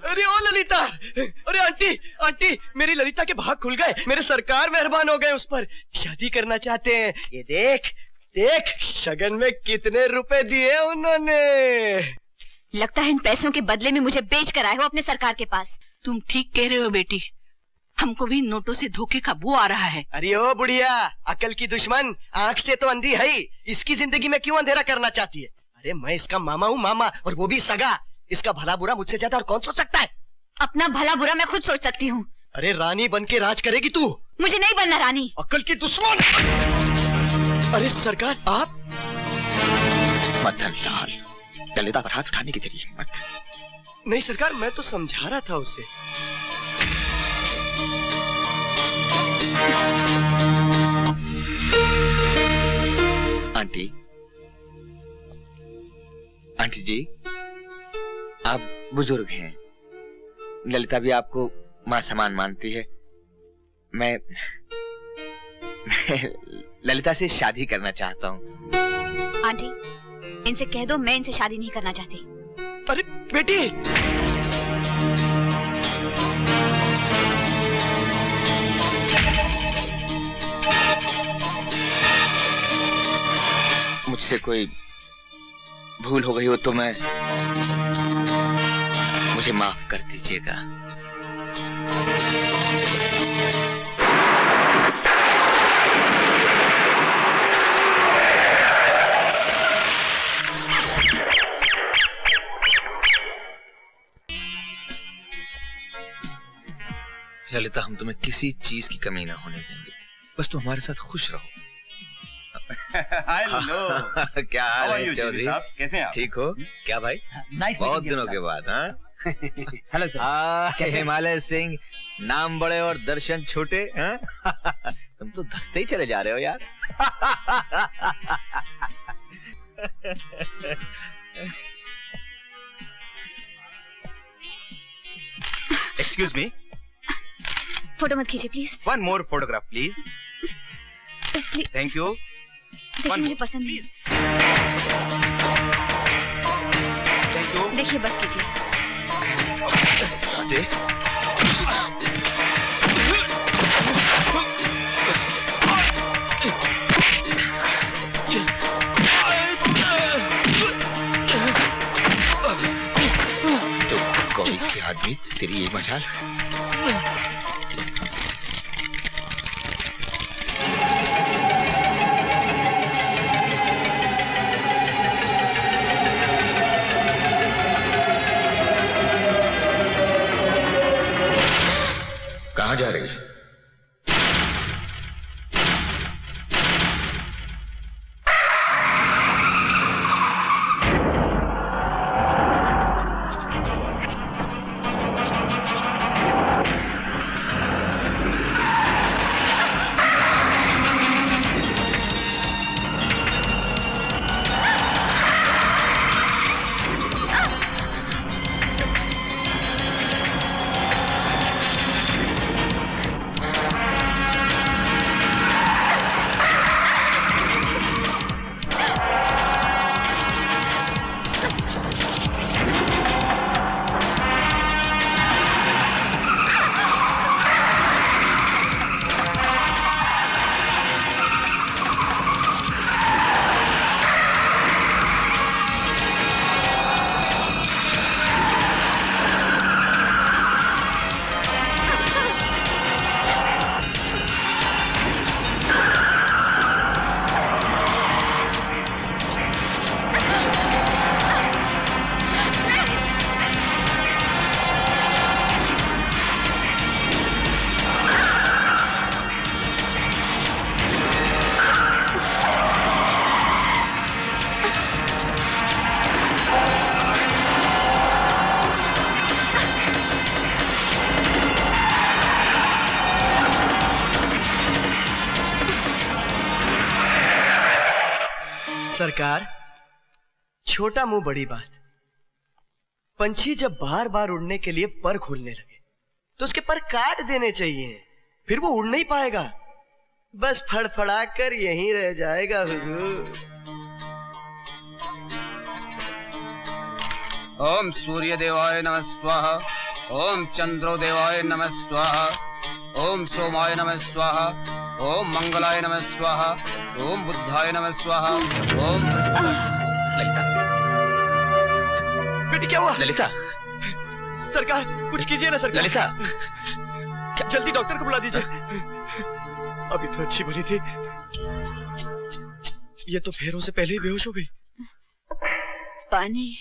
अरे ओ ललिता, अरे आंटी आंटी, मेरी ललिता के भाग खुल गए। मेरे सरकार मेहरबान हो गए, उस पर शादी करना चाहते हैं। ये देख देख, शगन में कितने रुपए दिए उन्होंने। लगता है इन पैसों के बदले में मुझे बेच कर आए हो अपने सरकार के पास। तुम ठीक कह रहे हो बेटी, हमको भी नोटों से धोखे का बू आ रहा है। अरे ओ बुढ़िया, अकल की दुश्मन, आंख से तो अंधी है ही, इसकी जिंदगी में क्यों अंधेरा करना चाहती है? अरे मैं इसका मामा हूँ, मामा, और वो भी सगा। इसका भला बुरा मुझसे ज्यादा और कौन सोच सकता है? अपना भला बुरा मैं खुद सोच सकती हूँ। अरे रानी बन के राज करेगी तू? मुझे नहीं बनना रानी। अकल की दुश्मन। अरे सरकार आप? मदनलाल, ललिता पर हाथ उठाने की तेरी हिम्मत? नहीं सरकार, मैं तो समझा रहा था उसे। आंटी, आंटी जी, आप बुजुर्ग हैं, ललिता भी आपको माँ समान मानती है। मैं ललिता से शादी करना चाहता हूँ। आंटी, इनसे कह दो मैं इनसे शादी नहीं करना चाहती। अरे बेटी, मुझसे कोई भूल हो गई हो तो मुझे माफ कर दीजिएगा। ललिता, हम तुम्हें किसी चीज की कमी ना होने देंगे, बस तुम हमारे साथ खुश रहो। हेलो। क्या हाल है चौधरी? कैसे हैं आप? ठीक हो? क्या भाई, बहुत दिनों के बाद? हाँ, हेलो सर। हिमालय सिंह, नाम बड़े और दर्शन छोटे। तुम तो धंसते ही चले जा रहे हो यार। एक्सक्यूज मी, फोटो मत खींचिए please. One more photograph please. Thank you. देखिए मुझे पसंद नहीं। Thank you. देखिए बस कीजिए। तो कौन के आदमी, तेरी ये मजाल? कहाँ जा रही है? सरकार, छोटा मुंह बड़ी बात। पंछी जब बार बार उड़ने के लिए पर खोलने लगे तो उसके पर काट देने चाहिए, फिर वो उड़ नहीं पाएगा, बस फड़फड़ा कर यहीं रह जाएगा हुजूर। ओम सूर्य देवाय नमः स्वाहा, ओम चंद्रो देवाय नमः स्वाहा, ओम सोमाय नमः स्वाहा, ओम मंगलाय नमः स्वाहा, ओम बुद्धाय नमः स्वाहा, ओम ललिता, बेटी क्या हुआ? ललिता, सरकार कुछ कीजिए ना सरकार। ललिता, जल्दी डॉक्टर को बुला दीजिए। अभी तो अच्छी भली थी, ये तो फेरों से पहले ही बेहोश हो गई। पानी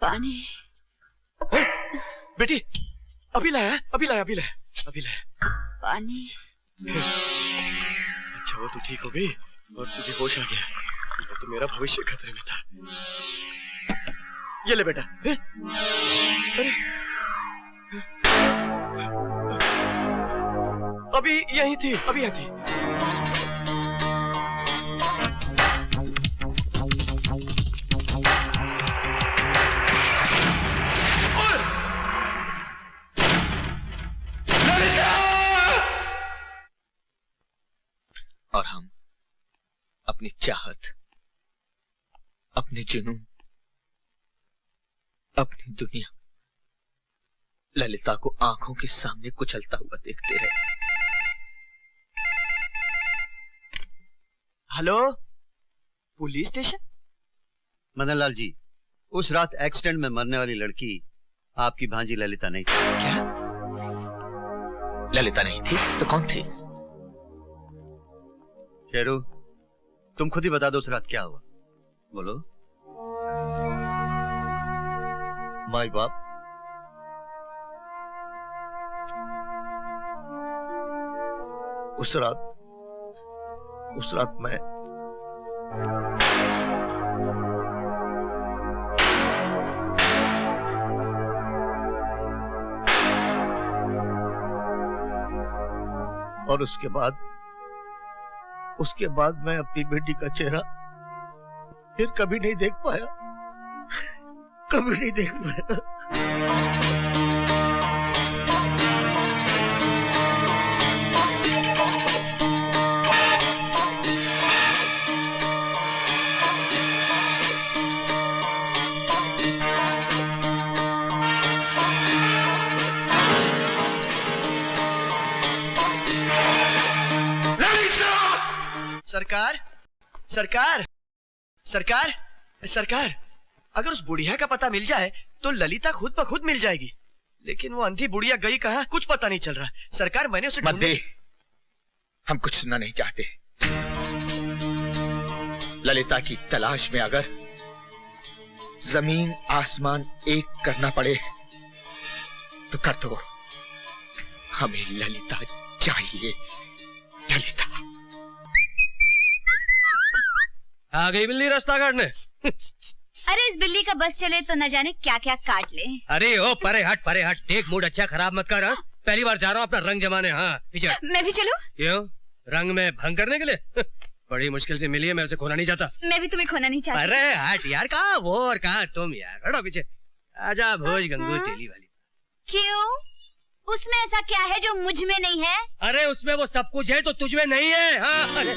पानी। बेटी अभी लाया, अभी लाया, अभी लाया, अभी लाया पानी। अच्छा वो तो ठीक हो गई और तुझे होश आ गया, ये तो मेरा भविष्य खतरे में था। ये ले बेटा। अरे अभी यही थी, अभी यही थी। और हम अपनी चाहत, अपने जुनून, अपनी दुनिया ललिता को आंखों के सामने कुचलता हुआ देखते रहे। Hello, police station? Madan Lal ji, उस रात एक्सीडेंट में मरने वाली लड़की आपकी भांजी ललिता नहीं थी। क्या? ललिता नहीं थी तो कौन थी? शेरू, तुम खुद ही बता दो उस रात क्या हुआ, बोलो। माई बाप, उस रात मैं और उसके बाद मैं अपनी बेटी का चेहरा फिर कभी नहीं देख पाया, कभी नहीं देख पाया। सरकार, सरकार, सरकार, सरकार, अगर उस बुढ़िया का पता मिल जाए तो ललिता खुद ब खुद मिल जाएगी, लेकिन वो अंधी बुढ़िया गई कहाँ, कुछ पता नहीं चल रहा। सरकार, मैंने उसे मत दे, हम कुछ सुनना नहीं चाहते। ललिता की तलाश में अगर जमीन आसमान एक करना पड़े तो कर दो, हमें ललिता चाहिए, ललिता। आ गई बिल्ली रास्ता काटने। अरे इस बिल्ली का बस चले तो न जाने क्या क्या काट ले। अरे ओ परे हट, परे हट, टेक मूड अच्छा खराब मत कर। हाँ? पहली बार जा रहा हूँ अपना रंग जमाने। हाँ पीछे। मैं भी चलूं? क्यों, रंग में भंग करने के लिए? बड़ी मुश्किल से मिली है, मैं उसे खोना नहीं चाहता। मैं भी तुम्हें खोना नहीं चाहती। अरे हट यार, कहाँ वो और कहाँ तुम यार, हटो पीछे। आजा भोज गंगू तेली वाली। क्यों, उसमें ऐसा क्या है जो मुझ में नहीं है? अरे उसमें वो सब कुछ है तो तुझ में नहीं है। हाँ अरे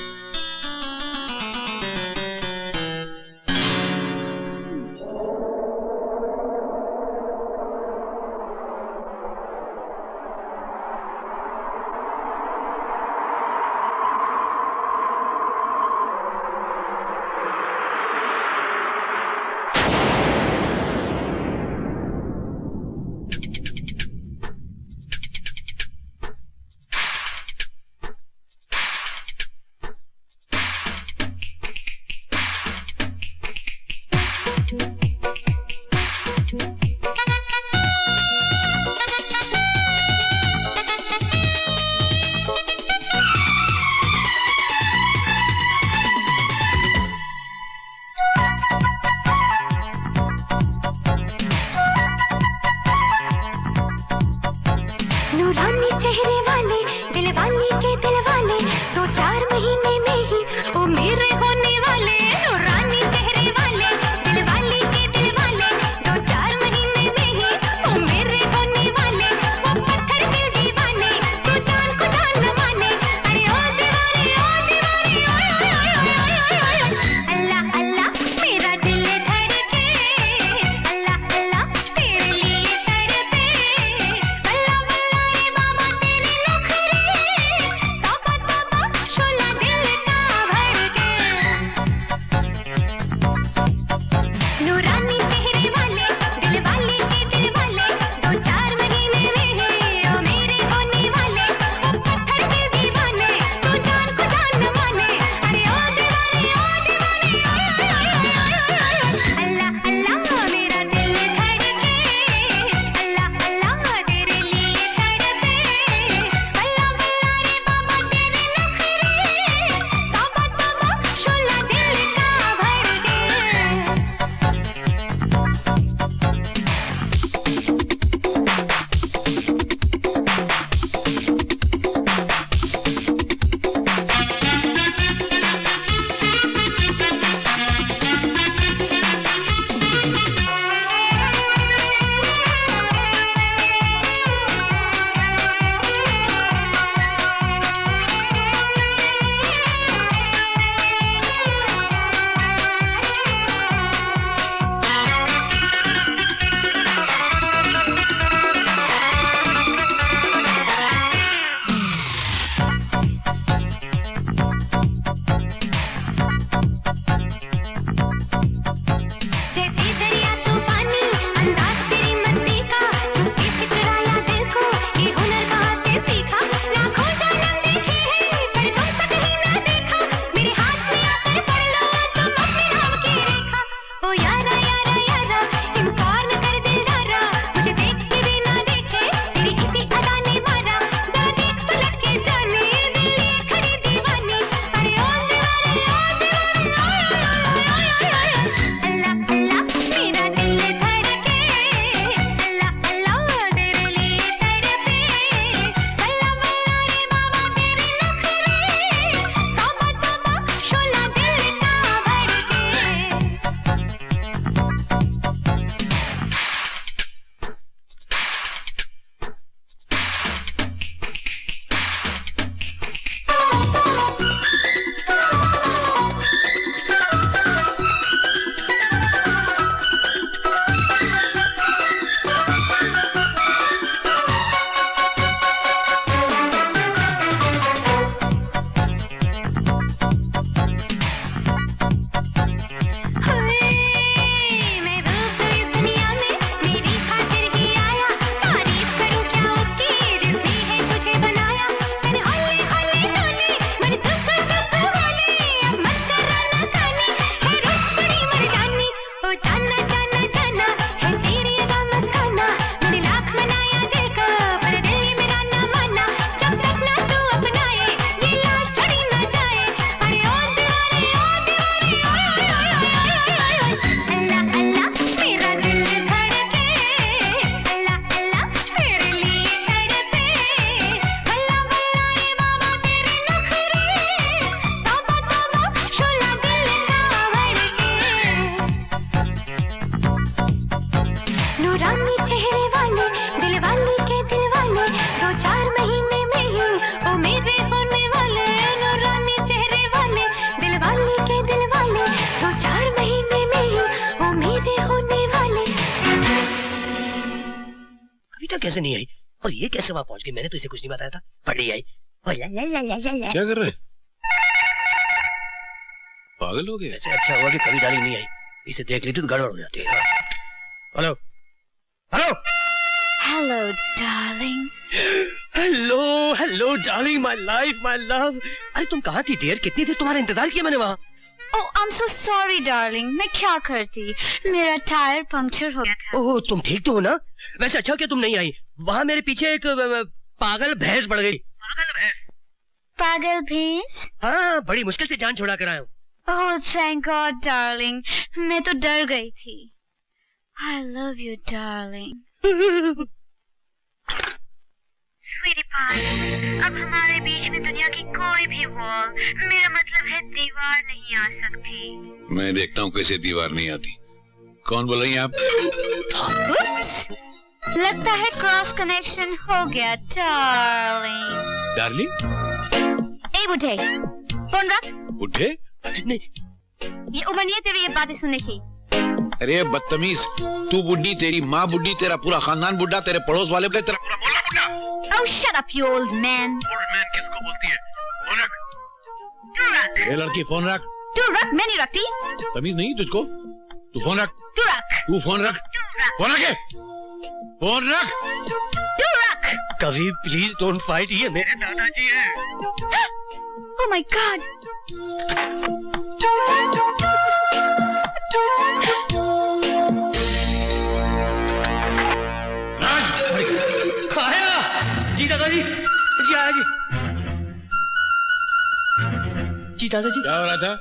ललिता कैसे नहीं आई और ये कैसे वहां पहुंच गई? मैंने तो इसे कुछ नहीं बताया था। पढ़ी आई। क्या कर रहे? पागल हो गए? ऐसे अच्छा हुआ कि कभी डाली नहीं आई, इसे देख लेती तो गड़बड़ हो जाती है। Hello hello hello darling. Hello hello darling, my life my love. अरे तुम कहाँ थी डियर? कितनी देर तुम्हारा इंतजार किया मैंने वहाँ। Oh I am so sorry darling, मैं क्या करती, मेरा टायर पंक्चर हो गया था। ओह तुम ठीक तो हो ना? वैसे अच्छा क्या तुम नहीं आई, वहाँ मेरे पीछे एक पागल भैंस पड़ गई। पागल भैंस? पागल भैंस? हाँ, बड़ी मुश्किल से जान छुड़ा कर आया हूँ। ओह थैंक गॉड डार्लिंग, मैं तो डर गई थी। I love you darling. Sweetie pie, अब हमारे बीच में दुनिया की कोई भी वॉल, मेरा मतलब है दीवार नहीं आ सकती। मैं देखता हूँ कैसे दीवार नहीं आती। कौन बोल रही हैं आप? उप्स, लगता है क्रॉस कनेक्शन हो गया डार्लिंग। डार्लिंग? ए बुढ़े, फोन रख। बुढ़े? नहीं, ये उम्र नहीं है तेरी ये बातें सुनने की। अरे बदतमीज, तू बुढ़ी, तेरी माँ बुढ़ी, तेरा पूरा खानदान बुढ़ा, तेरे पड़ोस वाले बुढ़े, तेरा पूरा मोहल्ला बुढ़ा। Oh shut up you old man। Old man किसको बोलती है? फोन रख। तू रख। ए लड़की फोन रख। तू रख, मैं नहीं रखती। तमीज नहीं तुझको? तू फोन रख। तू रख। तू फोन रख। फोन रख। फोन रख। तू रख। कभी प्लीज डोंट फाइट, ये मेरे दादाजी हैं। Oh my God। आया जी दादाजी, जी आया जी। जी दादाजी। क्या हो रहा था?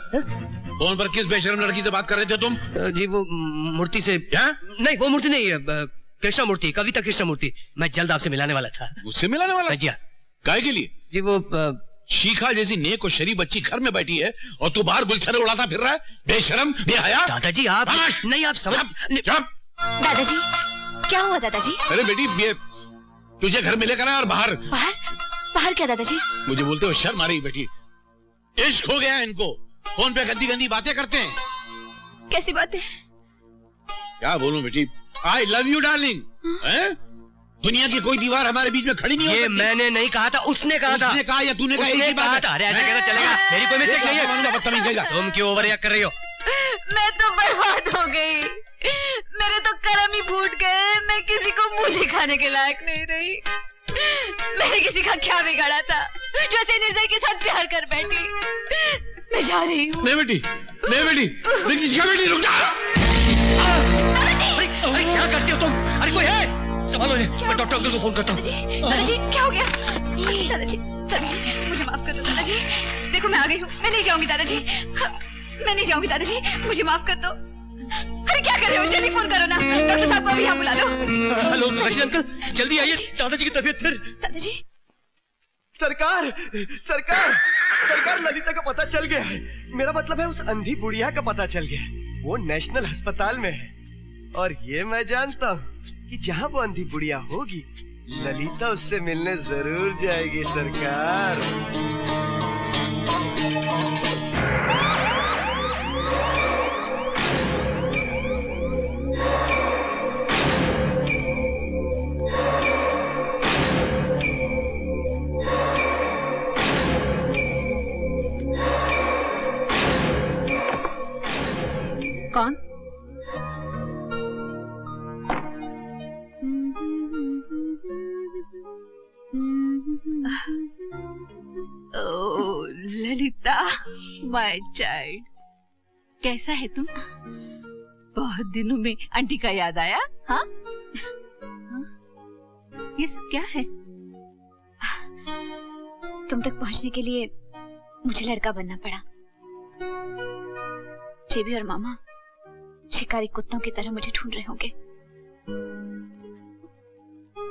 फोन पर किस बेशरम लड़की से बात कर रहे थे तुम? जी वो मूर्ति से। क्या? नहीं वो मूर्ति नहीं है, कृष्णा मूर्ति, कविता कृष्णा मूर्ति। मैं जल्द आपसे मिलाने वाला था। मुझसे मिलाने वाला? जी हाँ। काय के लिए? जी वो शिखा जैसी नेक और शरीफ बच्ची घर में बैठी है और तू बाहर गुलछरे उड़ाता फिर रहा है? बेशरम, बेहया। दादाजी आप नहीं, आप समझ। दादाजी क्या हुआ दादाजी? अरे बेटी, ये तुझे घर में लेकर आया और बाहर। बाहर? बाहर क्या दादाजी? मुझे बोलते हो शर्म आ रही बेटी? इश्क हो गया है इनको, फोन पे गंदी गंदी बातें करते हैं। कैसी बातें? क्या बोलूं बेटी? आई लव यू डार्लिंग। दुनिया की कोई दीवार हमारे बीच में खड़ी नहीं हो सकती। मैंने नहीं कहा था, उसने कहा था। उसने कहा या तूने कहा? एक ही बात है। अरे ऐसे कैसे चलेगा? मेरी कोई मिस्टेक नहीं है। बदतमीज कहेगा। तुम क्यों ओवर रिएक्ट कर रही हो? मैं तो बर्बाद हो गई, मेरे तो कर्म ही फूट गए, मैं किसी को मुंह दिखाने के लायक नहीं रही। मैंने किसी का क्या बिगाड़ा था जो ऐसे निर्दय के साथ प्यार कर बैठी? मैं जा रही हूँ। नहीं बेटी, नहीं बेटी, बेटी रुक जा। अरे क्या करती हो तुम? अरे कोई है? संभालो इन्हें, मैं डॉक्टर अंकल को फोन करता हूँ। दादाजी क्या हो गया? दादाजी दादाजी मुझे माफ कर दो दादाजी, देखो मैं आ गई हूँ, मैं नहीं जाऊंगी दादाजी, मैं नहीं जाऊंगी दादाजी, मुझे माफ कर दो। अरे क्या कर रहे हो? जल्दी फोन करो ना, डॉक्टर साहब को अभी यहाँ बुला लो। हेलो रशीद अंकल, जल्दी आइए, दादाजी की तबीयत फिर। दादाजी। सरकार सरकार सरकार, ललिता का पता चल गया है। मेरा मतलब है उस अंधी बुढ़िया का पता चल गया है। वो नेशनल अस्पताल में है और ये मैं जानता हूँ कि जहाँ वो अंधी बुढ़िया होगी ललिता उससे मिलने जरूर जाएगी सरकार। कौन? ओह ललिता, माय चाइल्ड, कैसा है तुम? बहुत दिनों में आंटी का याद आया? हाँ? ये सब क्या है? तुम तक पहुंचने के लिए मुझे लड़का बनना पड़ा। जेबी और मामा शिकारी कुत्तों की तरह मुझे ढूंढ रहे होंगे।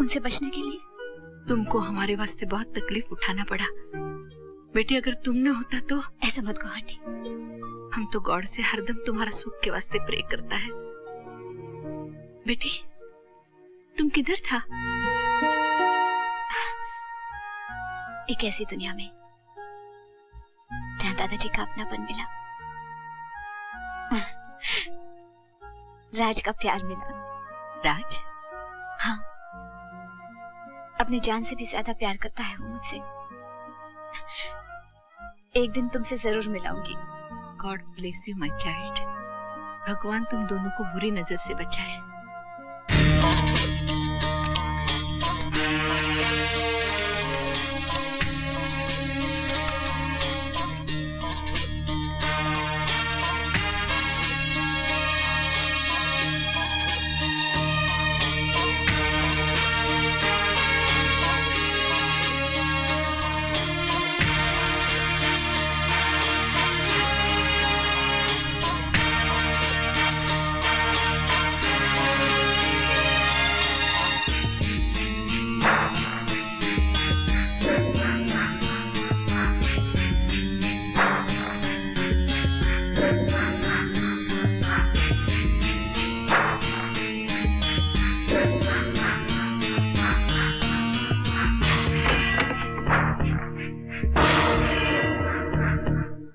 उनसे बचने के लिए तुमको हमारे वास्ते बहुत तकलीफ उठाना पड़ा बेटी। अगर तुम न होता तो। ऐसा मत कहो आंटी। हम तो गॉड से हरदम तुम्हारा सुख के वास्ते प्रे करता है। बेटी तुम किधर था? एक ऐसी दुनिया में जहाँ दादाजी का अपनापन मिला, राज का प्यार मिला। राज? हाँ, अपनी जान से भी ज्यादा प्यार करता है वो मुझसे। एक दिन तुमसे जरूर मिलाऊंगी। God bless you my child. भगवान तुम दोनों को बुरी नजर से बचाए।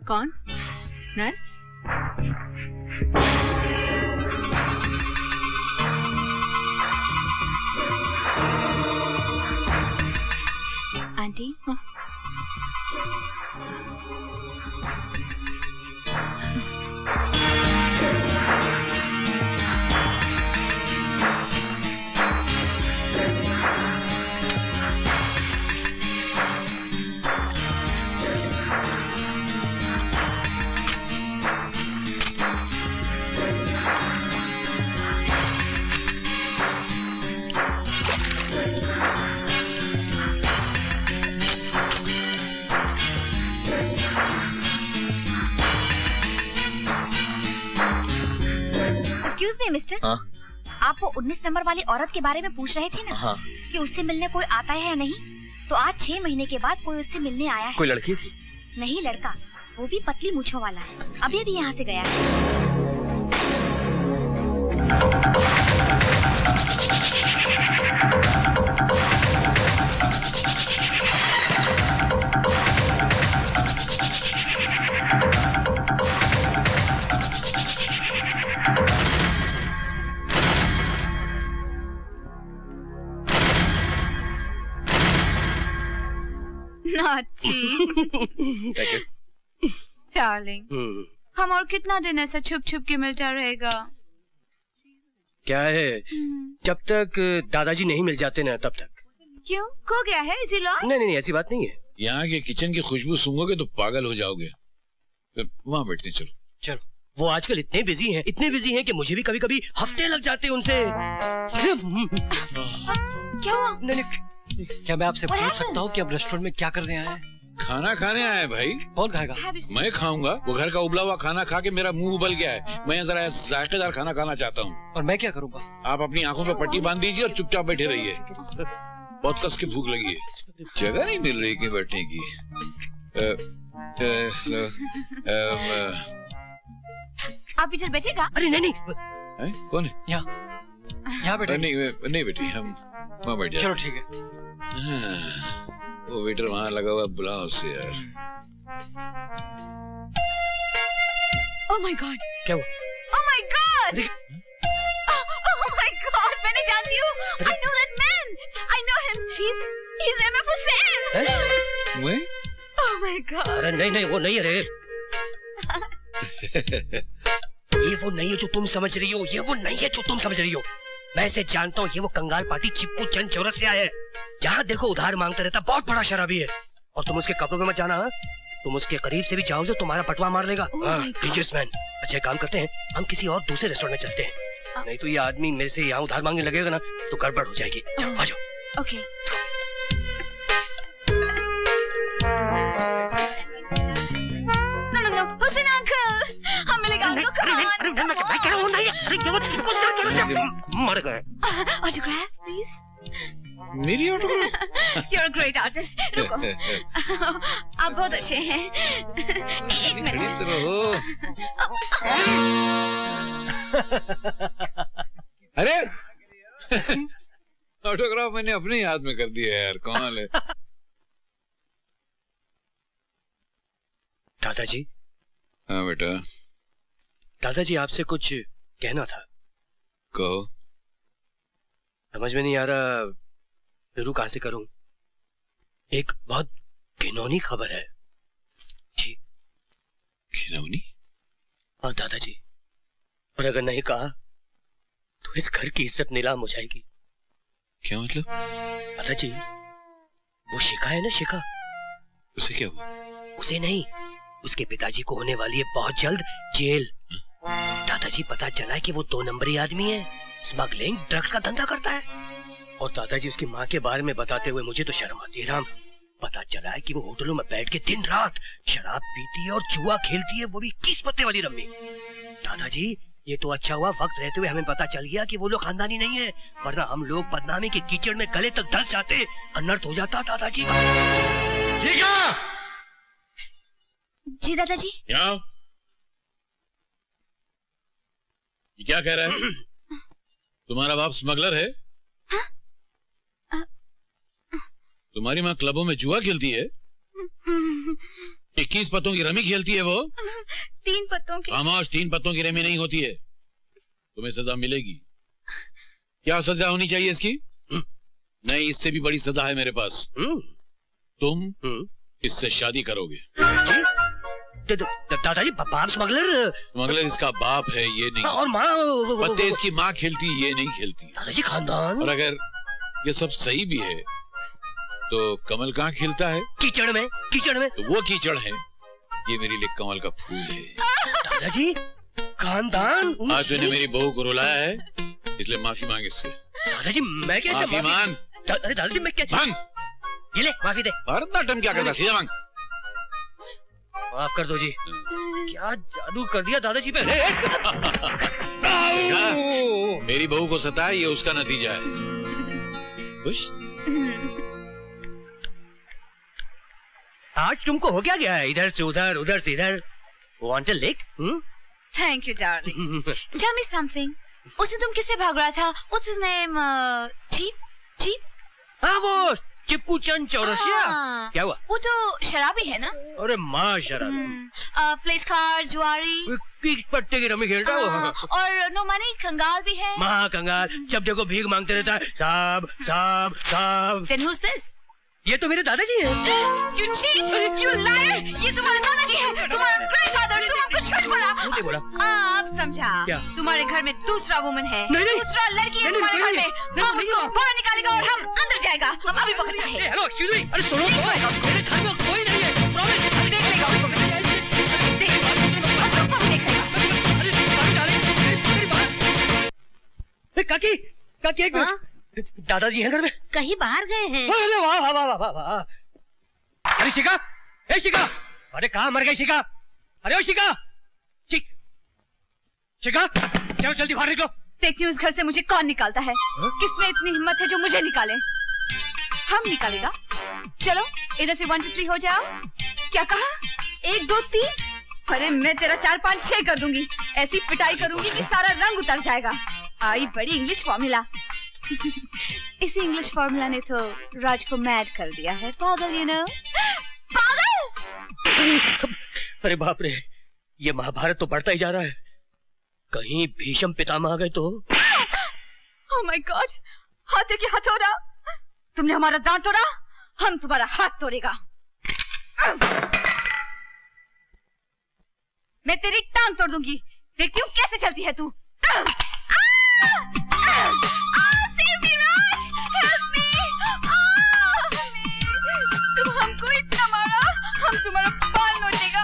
कौन? नर्स? आंटी, मिस्टर, हाँ? आप वो 19 नंबर वाली औरत के बारे में पूछ रहे थे ना? हाँ। कि उससे मिलने कोई आता है या नहीं? तो आज 6 महीने के बाद कोई उससे मिलने आया है। कोई लड़की थी? नहीं, लड़का, वो भी पतली मूंछों वाला। अभी अभी यहाँ से गया है। डार्लिंग, हम और कितना दिन ऐसा छुप छुप के मिलता रहेगा? क्या है, जब तक दादाजी नहीं मिल जाते ना तब तक। क्यों, खो गया है? इसी लॉज? नहीं, ऐसी बात नहीं है। यहाँ के किचन की खुशबू सूंघोगे तो पागल हो जाओगे। वहाँ बैठते हैं, चलो। वो आजकल इतने बिजी हैं कि मुझे भी कभी कभी हफ्ते लग जाते हैं उनसे। क्या हुआ? नहीं, क्या मैं आपसे पूछ सकता हूँ कि अब रेस्टोरेंट में क्या करने आए हैं? खाना खाने आए भाई। कौन खाएगा? मैं खाऊंगा। वो घर का उबला हुआ खाना खा के मेरा मुंह उबल गया है। मैं जरा जायकेदार खाना खाना चाहता हूँ। और मैं क्या करूँगा? आप अपनी आंखों पे पट्टी बांध दीजिए और चुपचाप बैठे रहिए। बहुत कस की भूख लगी है। जगह नहीं मिल रही कि बैठने की। आप इधर बैठेगा? अरे नहीं। कौन है? यहाँ बैठे। नहीं बेटी, हम वहाँ बैठ जाते। चलो ठीक है। वो वेटर वहाँ लगा हुआ, बुलाओ उसे यार। Oh my God! क्या हुआ? Oh my God! Oh my God! मैंने जानती हूँ। I know that man. I know him. He's MF Hussain. मैं? Oh my God! अरे नहीं, वो नहीं है रे। ये वो नहीं है जो तुम समझ रही हो। ये वो नहीं है जो तुम समझ रही हो। मैं इसे जानता हूँ। ये वो कंगाल पार्टी चिपकू चंद चौरसिया है। जहाँ देखो उधार मांगता रहता, बहुत बड़ा शराबी है। और तुम उसके कपड़ों में मत जाना। तुम उसके करीब से भी जाओगे तुम्हारा पटवा मार लेगा। Dangerous man. अच्छा काम करते हैं, हम किसी और दूसरे रेस्टोरेंट में चलते हैं। नहीं तो ये आदमी मेरे से यहाँ उधार मांगने लगेगा ना तो गड़बड़ हो जाएगी। चलो आ जाओ। ओके। हुसैन अंकल, हम मिलेगा अंकल। मर गए। Autograph please. मेरी autograph? You're a great artist. रुको। आप बहुत अच्छे हैं। एक मिनट। अरे ऑटोग्राफ मैंने अपने याद में कर दिया यार। कमाल है। दादाजी। हाँ बेटा। दादाजी आपसे कुछ कहना था। कहो। समझ में नहीं आ रहा शुरू कहां से करूं? एक बहुत घिनौनी खबर है जी। घिनौनी? हाँ दादाजी, और अगर नहीं कहा तो इस घर की इज्जत नीलाम हो जाएगी। क्या मतलब? दादाजी, वो शिखा है ना, शिखा, उसे क्या हुआ? उसे नहीं, उसके पिताजी को होने वाली है बहुत जल्द जेल। दादाजी, पता चला है कि वो 2 नंबरी आदमी है, स्मगलिंग ड्रग्स का धंधा करता है। और दादाजी, उसकी माँ के बारे में बताते हुए मुझे तो शर्म आती है राम। पता चला है कि वो होटलों में बैठ के दिन रात शराब पीती है और जुआ खेलती है, वो भी 21 पत्ते वाली रम्मी। दादाजी, ये तो अच्छा हुआ वक्त रहते हुए हमें पता चल गया कि वो लोग खानदानी नहीं है, वरना हम लोग बदनामी के कीचड़ में गले तक धंस जाते, अनर्थ हो जाता दादाजी का। ठीक है। जी दादाजी। क्या? ये क्या कह रहा है? तुम्हारा बाप स्मगलर है? तुम्हारी माँ क्लबों में जुआ खेलती है? 21 पत्तों की रमी खेलती है वो? 3 पत्तों की। खामोश, 3 पत्तों की रमी नहीं होती है। तुम्हें सजा मिलेगी। क्या सजा होनी चाहिए इसकी? नहीं, इससे भी बड़ी सजा है मेरे पास। तुम इससे शादी करोगे। दादाजी, बाप स्मगलर? स्मगलर इसका बाप है, ये नहीं। और माँ? पत्ते इसकी माँ खेलती, ये नहीं खेलती। दादाजी, खानदान। और अगर ये सब सही भी है तो कमल कहाँ खिलता है? कीचड़ में। कीचड़ में? तो वो कीचड़ है, ये मेरे लिए कमल का फूल है। दादाजी, खानदान। आज तूने मेरी बहू को रुलाया है, इसलिए माफी मांग इससे। दादाजी, मैं कैसे माफी मांग? दादाजी, मैं क्या मांग? ये ले माफी दे। भरतनाट्यम क्या करता? सीधा मांग। माफ कर दो जी। क्या जादू कर दिया दादाजी पे। मेरी बहू को सताया, ये उसका नतीजा है। खुश? आज तुमको हो क्या गया है? इधर से उधर, उधर से इधर। Want a lick? Thank you darling. Tell me something. उस दिन तुम किससे भाग रहा था? What's his name? Cheap? Cheap? हाँ, वो चिप्कू चंद चौरसिया। हाँ। क्या हुआ? वो तो शराबी है ना? अरे माँ शराबी। प्लेस कार्ड, जुआरी, 21 पत्ते की रमी खेलता है वो। और नो मनी, कंगाल भी है। महा कंगाल, जब देखो भीख मांगते रहता है। साहब साहब साहब। Then who's this? ये तो मेरे दादाजी हैं। You cheat! You liar! ये तुम्हारे दादाजी हैं, तुम्हारा ग्रैंडफादर। तुम हमको झूठ बोला। झूठ बोला? आप समझा? क्या? तुम्हारे घर में दूसरा वुमन है। नहीं, नहीं। दूसरा लड़की है नहीं, तुम्हारे नहीं, घर में। नहीं, हम नहीं, उसको नहीं। बाहर निकालेगा और हम अंदर जाएगा। हम अभी पकड़ते हैं। Hello, excuse me. अरे सुनो, मेरे घर में कोई नहीं है। प्रॉमिस। अब देख लेगा उसको मैं। देख लेगा। अब तुमको भी देख लेगा। काकी, काकी एक मिनट। दादाजी हैं घर में? कहीं बाहर गए हैं। अरे वाह वाह वाह वाह वाह। अरे शिखा, ए शिखा, अरे कहाँ मर गई शिखा? अरे ओ शिखा, शिखा, चलो जल्दी बाहर निकलो। देखती हूँ इस घर से मुझे कौन निकालता है। किसमें इतनी हिम्मत है जो मुझे निकाले? हम निकालेगा? चलो इधर से 1 2 3 हो जाओ। क्या कहा? 1 2 3? अरे मैं तेरा 4 5 6 कर दूंगी। ऐसी पिटाई करूंगी कि सारा रंग उतर जाएगा। आई बड़ी इंग्लिश फॉर्मूला। इसी इंग्लिश फॉर्मूला ने तो राज को मैड कर दिया है। पागल, यू नो, पागल। अरे बाप रे, ये महाभारत तो बढ़ता ही जा रहा है। कहीं भीष्म पितामह आ गए तो? ओह माय गॉड, हाथ की हथौड़ा। तुमने हमारा दांत तोड़ा, हम तुम्हारा हाथ तोड़ेगा। मैं तेरी टांग तोड़ दूंगी। देखती हूँ कैसे चलती है तू। तुम हमको इतना मारा, हम तुम्हारा बाल नोचेगा।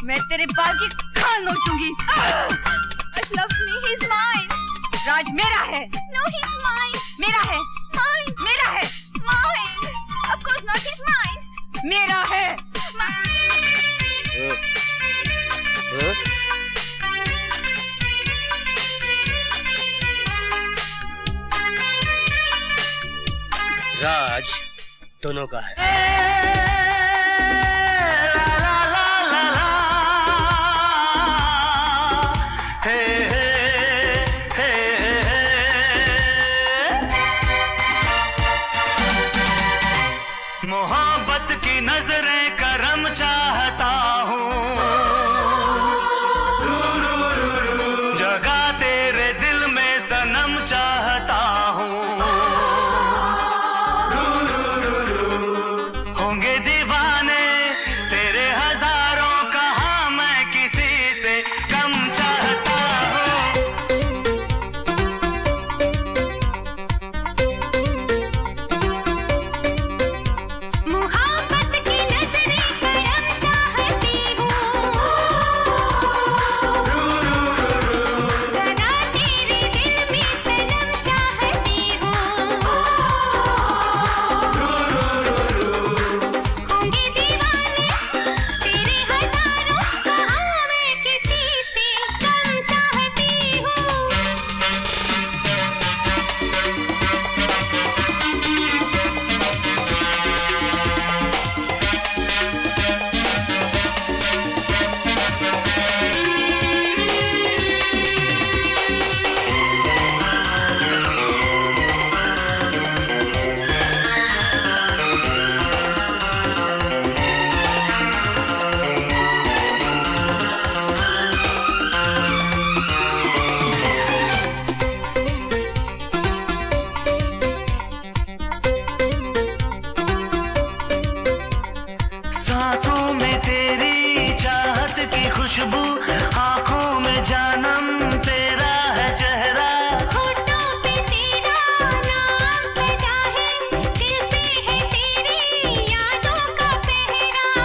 मैं तेरे बाल की खाल नोचूंगी। loves me, he's mine. राज मेरा है। No, he's mine. मेरा है। Mine. मेरा है। Mine. Of course not, he's mine. मेरा है। राज दोनों का है। मोहब्बत की नजरें करम चाहता हूँ, जगह तेरे दिल में सनम चाहता हूँ। खुशबू, आंखों में जानम तेरा है चेहरा, होठों पे तेरा नाम सजा है, दिल पे है तेरी यादों का पहरा।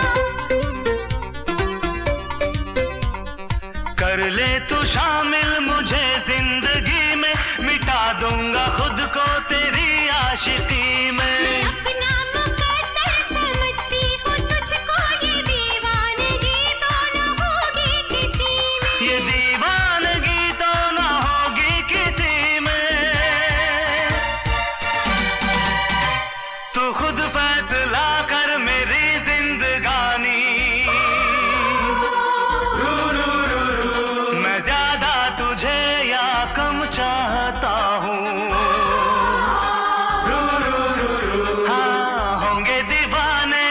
कर ले तू शामिल मुझे जिंदगी में, मिटा दूंगा खुद को तेरी आशिकी में। मैं अपना मुकद्दर समझती हूँ तुझको, ये दीवानगी तो न होगी किसी में। ये दीवानगी तो ना होगी किसी में। तू खुद फैसला कर मेरी जिंदगानी, मैं ज्यादा तुझे या कम चाहता हूँ। हाँ, होंगे दीवाने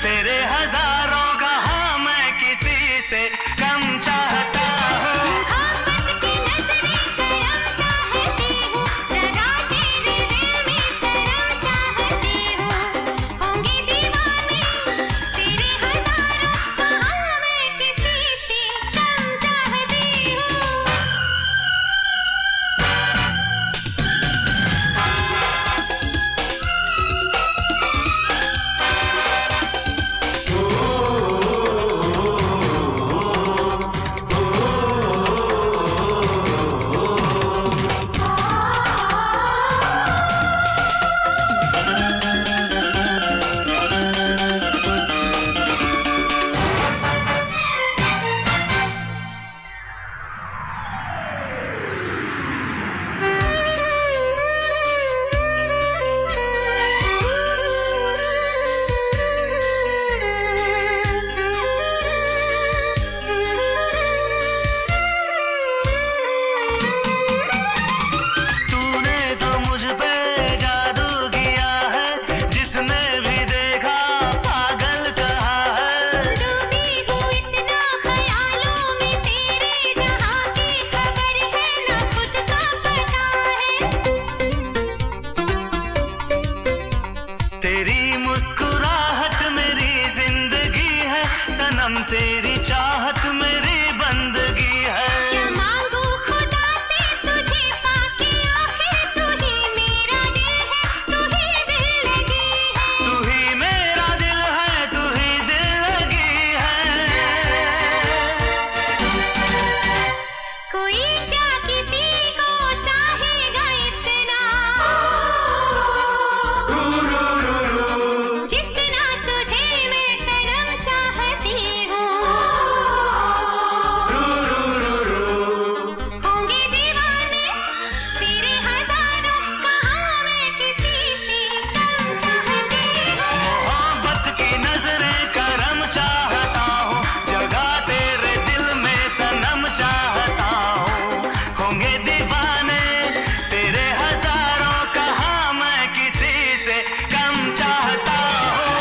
तेरे हजारों, कहाँ मैं किसी से कम चाहता हूँ। मोहब्बत की नजरें करम चाहती हूँ, सदा तेरे दिल में शर्म चाहती हूँ। होंगे दीवाने तेरे हजारों, कहाँ मैं किसी से कम चाहती हूँ। तूने तो मुझ पे जादू किया है, जिसने भी देखा पागल कहा है। डूबी हूँ इतना ख्यालों में तेरे, जहाँ की खबर है ना खुद का पता है। तेरी मुस्कुराहट मेरी जिंदगी है, सनम तेरी चाहत मेरी बंदगी है। क्या मांगू खुदा से तुझे पाके, आखिर तू ही मेरा दिल है, तू ही दिल लगी है। तू ही मेरा दिल है, तू ही दिल लगी है। कोई क्या किसी को चाहेगा इतना, जितना तुझे मैं सनम चाहती हूँ। होंगे दीवाने तेरे हजारों, कहाँ मैं किसी से कम चाहती हूँ। मोहब्बत की नजरें करम चाहता हूँ, जगह तेरे दिल में सनम चाहता हूँ। होंगे दीवाने तेरे हजारों, कहाँ मैं किसी से कम चाहता हूँ।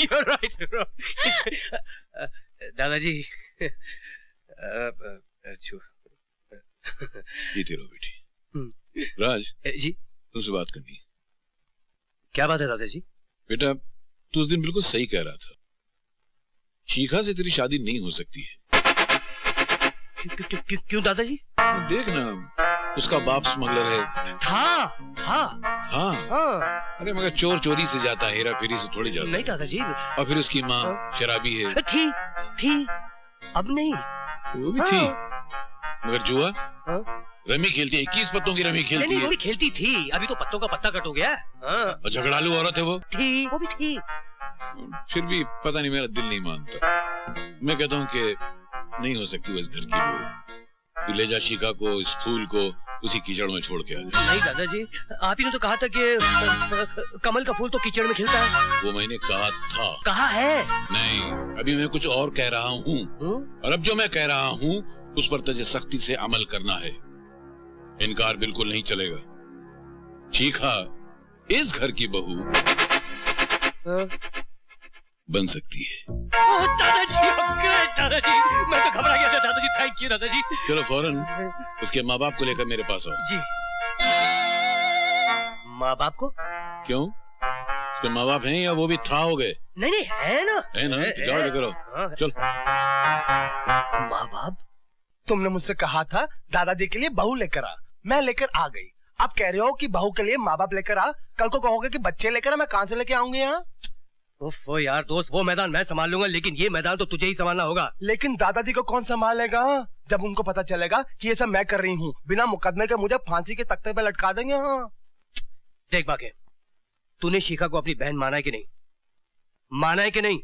You're right, you're right. दादाजी जीते रहो बेटी। राज, जी तुमसे बात करनी है। क्या बात है दादाजी? बेटा, तू उस दिन बिल्कुल सही कह रहा था, शिखा से तेरी शादी नहीं हो सकती है। क्यों दादाजी? देखना, उसका बाप स्मगलर है। हाँ हाँ हाँ, हाँ। अरे मगर चोर चोरी से जाता है, हेरा फेरी से थोड़ी जाता नहीं दादाजी। है। और फिर उसकी माँ शराबी है। थी अब नहीं। वो भी थी, मगर जुआ, हाँ? रमी खेलती है, 21 पत्तों की रमी खेलती नहीं, है। वो भी खेलती थी, अभी तो पत्तों का पत्ता कट हो गया। हाँ। और झगड़ालू औरत है वो। थी, वो भी थी। फिर भी पता नहीं, मेरा दिल नहीं मानता। मैं कहता हूँ कि नहीं हो सकती वो इस घर की बहू। तू ले जा शिखा को, इस फूल को उसी कीचड़ में छोड़ के आ जा। नहीं दादाजी, आप ही ने तो कहा था कि कमल का फूल तो कीचड़ में खिलता है। वो मैंने कहा था। कहा है? नहीं, अभी मैं कुछ और कह रहा हूँ। और अब जो मैं कह रहा हूँ उस पर तुझे सख्ती से अमल करना है। इनकार बिल्कुल नहीं चलेगा। शिखा इस घर की बहू बन सकती है। दादाजी दादाजी, मैं तो घबरा गया था दादाजी। थैंक यू दादाजी। चलो फौरन उसके माँ बाप को लेकर मेरे पास आओ। जी। माँ बाप को? क्यों, उसके माँ बाप हैं या वो भी था हो गए? नहीं नहीं, है ना। है ना, तो जाओ लेकर आओ। चल। माँ बाप? तुमने मुझसे कहा था दादाजी के लिए बहू लेकर आ, मैं लेकर आ गई। आप कह रहे हो कि बहू के लिए माँ बाप लेकर आ, कल को कहोगे कि बच्चे लेकर आ, मैं कहाँ से लेके आऊंगी यहाँ? वो यार दोस्त, वो मैदान मैं संभाल लूंगा, लेकिन ये मैदान तो तुझे ही संभालना होगा। लेकिन दादाजी को कौन संभालेगा जब उनको पता चलेगा कि ये सब मैं कर रही हूँ? बिना मुकदमे के मुझे फांसी के तख्ते पे लटका देंगे। हाँ देख बाके, तूने शिखा को अपनी बहन माना है कि नहीं? माना है कि नहीं?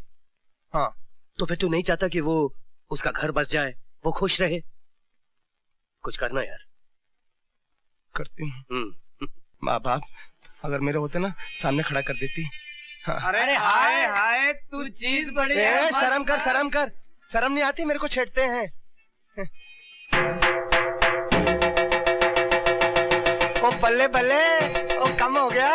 हाँ। तो फिर तू नहीं चाहता कि वो उसका घर बस जाए, वो खुश रहे? कुछ करना यार। करती हूँ। माँ बाप अगर मेरे होते ना, सामने खड़ा कर देती। हाँ। अरे हाय हाय, तू चीज बड़ी है। शर्म कर, शर्म कर, शर्म नहीं आती? मेरे को छेड़ते हैं। ओ बल्ले बल्ले, ओ कम हो गया।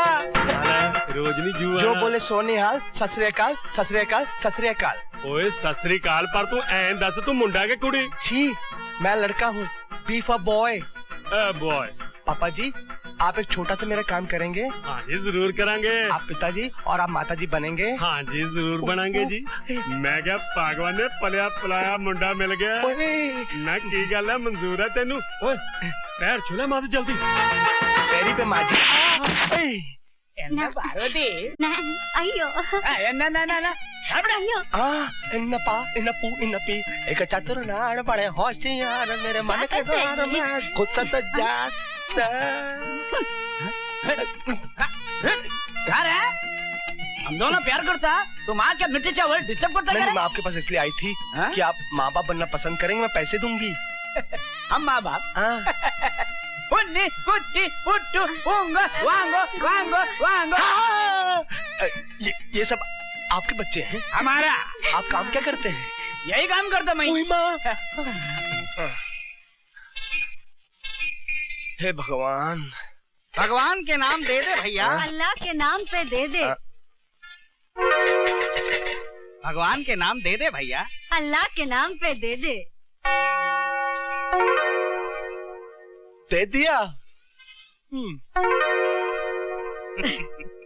रोजनी जुआ जो बोले सो निहाल, सत श्री अकाल, सत श्री अकाल, सत श्री अकाल। ओए सत श्री अकाल, पर तू ऐन दस, तू मुंडा के कुड़ी? छी, मैं लड़का हूँ। B for boy. बॉय। पापा जी, आप एक छोटा सा मेरा काम करेंगे? हाँ जी जरूर करांगे। आप पिताजी और आप माताजी बनेंगे? हाँ जी जरूर बनाएंगे जी। मैं क्या भगवान ने पलिया पलाया मुंडा मिल गया ना, की गल है, मंजूर है तेनू? ओए पैर छूले मार जल्दी। पैरी पे माजी। అయ్యో इन्नपा इन्नपू इन्नपी एक चतुर नाड़ बड़े होशियार, मेरे मन के द्वार में घुसत जाता। यार है, हम दोनों प्यार करता, तुम आ क्या मिट्टी चावल डिस्टर्ब करता? मैं आपके पास इसलिए आई थी कि आप माँ बाप बनना पसंद करेंगे, मैं पैसे दूंगी। हम माँ बाप? उन्नी कुट्टी पुट्टू उंगो वांगो वांगो वांगो। ये सब आपके बच्चे हैं? हमारा। आप काम क्या करते हैं? यही काम करता मैं। हे भगवान। भगवान के नाम दे दे भैया। अल्लाह के नाम पे दे दे। भगवान के नाम दे दे भैया। अल्लाह के नाम पे दे दे। दे दिया।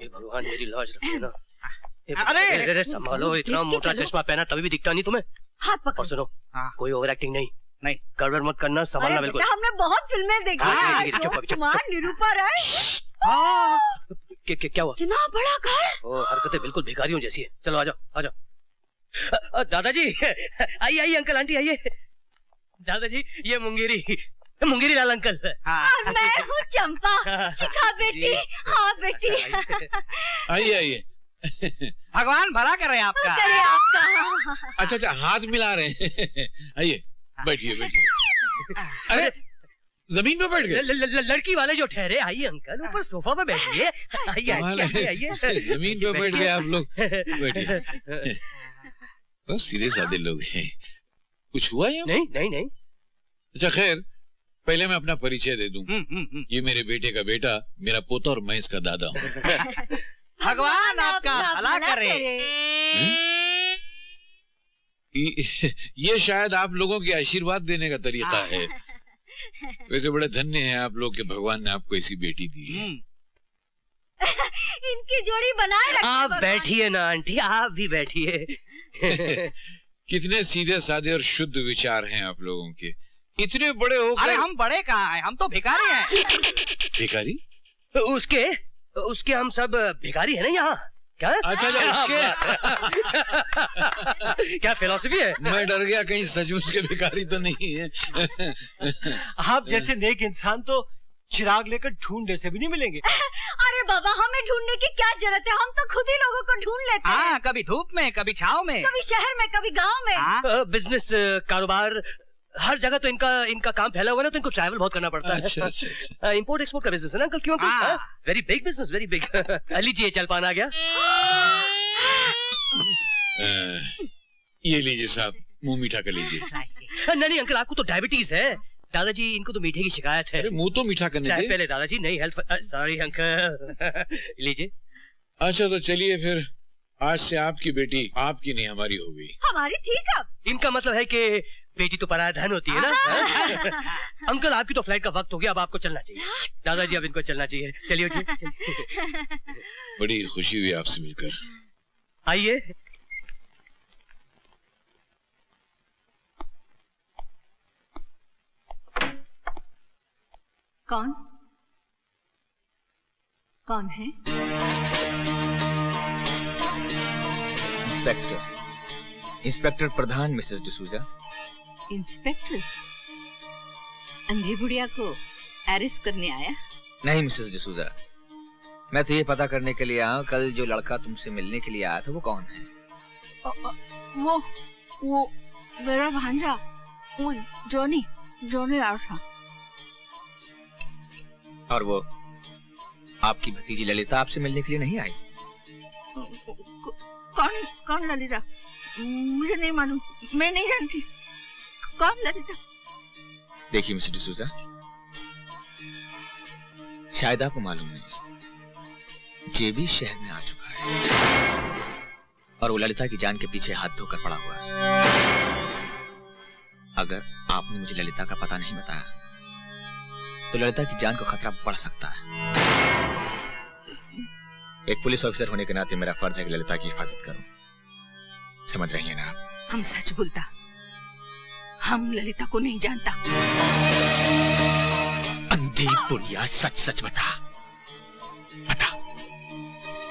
भगवान मेरी लाज रखे ना। अरे संभालो, इतना मोटा चश्मा पहना तभी भी दिखता नहीं तुम्हें। हाथ पकड़। और सुनो, कोई ओवर एक्टिंग नहीं, नहीं गड़बड़ मत करना, संभालना बिल्कुल। हमने बहुत फिल्में देखी। कुमार निरूपा राय। क्या हुआ? इतना बड़ा घर। ओ, हरकतें बिल्कुल भिखारियों जैसी है। चलो आ जाओ आ जाओ। दादाजी आइए आइए, अंकल आंटी आइए। दादाजी ये मुंगेरी लाल अंकल। और मैं हूँ चंपा। शिखा बेटी। हाँ बेटी। आइए आइए। भगवान भला करे आपका। करे आपका। अच्छा हाथ मिला रहे हैं। आइए बैठिए बैठिए। अरे जमीन पे बैठ गए? लड़की वाले जो ठहरे। आइए अंकल, ऊपर सोफा पे बैठिए। आइए आइए। जमीन पे बैठ गए आप लोग, बैठिए। बस सीधे साधे लोग हैं। कुछ हुआ या? नहीं नहीं नहीं। अच्छा खैर, पहले मैं अपना परिचय दे दूं। ये मेरे बेटे का बेटा, मेरा पोता और मैं इसका दादा हूँ। भगवान आपका भला करे। ये शायद आप लोगों के आशीर्वाद देने का तरीका है। वैसे बड़े धन्य हैं आप लोग कि भगवान ने आपको ऐसी बेटी दी है। इनकी जोड़ी बनाए रखिए। आप बैठिए ना आंटी, आप भी बैठिए। कितने सीधे साधे और शुद्ध विचार हैं आप लोगों के। इतने बड़े हो गए। अरे हम बड़े कहाँ हैं, हम तो भिखारी हैं। भिखारी? उसके हम सब भिखारी है ना यहाँ। क्या? अच्छा क्या फिलॉसफी है? मैं डर गया कहीं सचमुच के भिखारी तो नहीं है। आप जैसे नेक इंसान तो चिराग लेकर ढूंढने से भी नहीं मिलेंगे। अरे बाबा, हमें ढूंढने की क्या जरूरत है, हम तो खुद ही लोगों को ढूंढ लेते हैं। कभी धूप में, कभी छाव में, कभी शहर में, कभी गांव में। बिजनेस, कारोबार, हर जगह तो इनका काम फैला हुआ है ना, तो इनको ट्रैवल बहुत करना पड़ता है। अच्छा। इंपोर्ट एक्सपोर्ट का बिजनेस है ना अंकल, क्यों? Very big business, very big. लीजिए जलपान आ गया। ये लीजिए साहब, मुंह मीठा कर लीजिए। नहीं अंकल, आपको तो डायबिटीज है। दादाजी इनको तो मीठे की शिकायत है। अरे मुंह तो मीठा करने दे। पहले दादाजी, नहीं हेल्थ। Sorry uncle. लीजिए। अच्छा तो चलिए फिर आज से आपकी बेटी आपकी नहीं हमारी हो गई। हमारी थी कब? इनका मतलब है कि बेटी तो पराया धन होती है ना। हाँ? अंकल आपकी तो फ्लाइट का वक्त हो गया, अब आपको चलना चाहिए। दादाजी अब इनको चलना चाहिए। चलिए उठिए। बड़ी खुशी हुई आपसे मिलकर। आइए। कौन कौन है? इंस्पेक्टर प्रधान मिसेस डिसूजा। इंस्पेक्टर अंधी बुढ़िया को अरेस्ट करने आया? नहीं मिसेस डिसूजा, मैं तो ये पता करने के लिए आया कल जो लड़का तुमसे मिलने के लिए आया था वो कौन है। वो मेरा भांजा, वो जॉनी राठा। और वो आपकी भतीजी ललिता आपसे मिलने के लिए नहीं आई? कौन ललिता? मुझे नहीं मालूम, मैं नहीं जानती। कौन ललिता? देखिए मिस्टर डिसूजा, शायद आपको मालूम नहीं, जेबी शहर में आ चुका है और वो ललिता की जान के पीछे हाथ धोकर पड़ा हुआ है। अगर आपने मुझे ललिता का पता नहीं बताया तो ललिता की जान को खतरा पड़ सकता है। एक पुलिस ऑफिसर होने के नाते मेरा फर्ज है कि ललिता की हिफाजत करूं। समझ रही हैं ना आप? हम सच बोलता, हम ललिता को नहीं जानता। अंधी बुढ़िया, सच सच बता,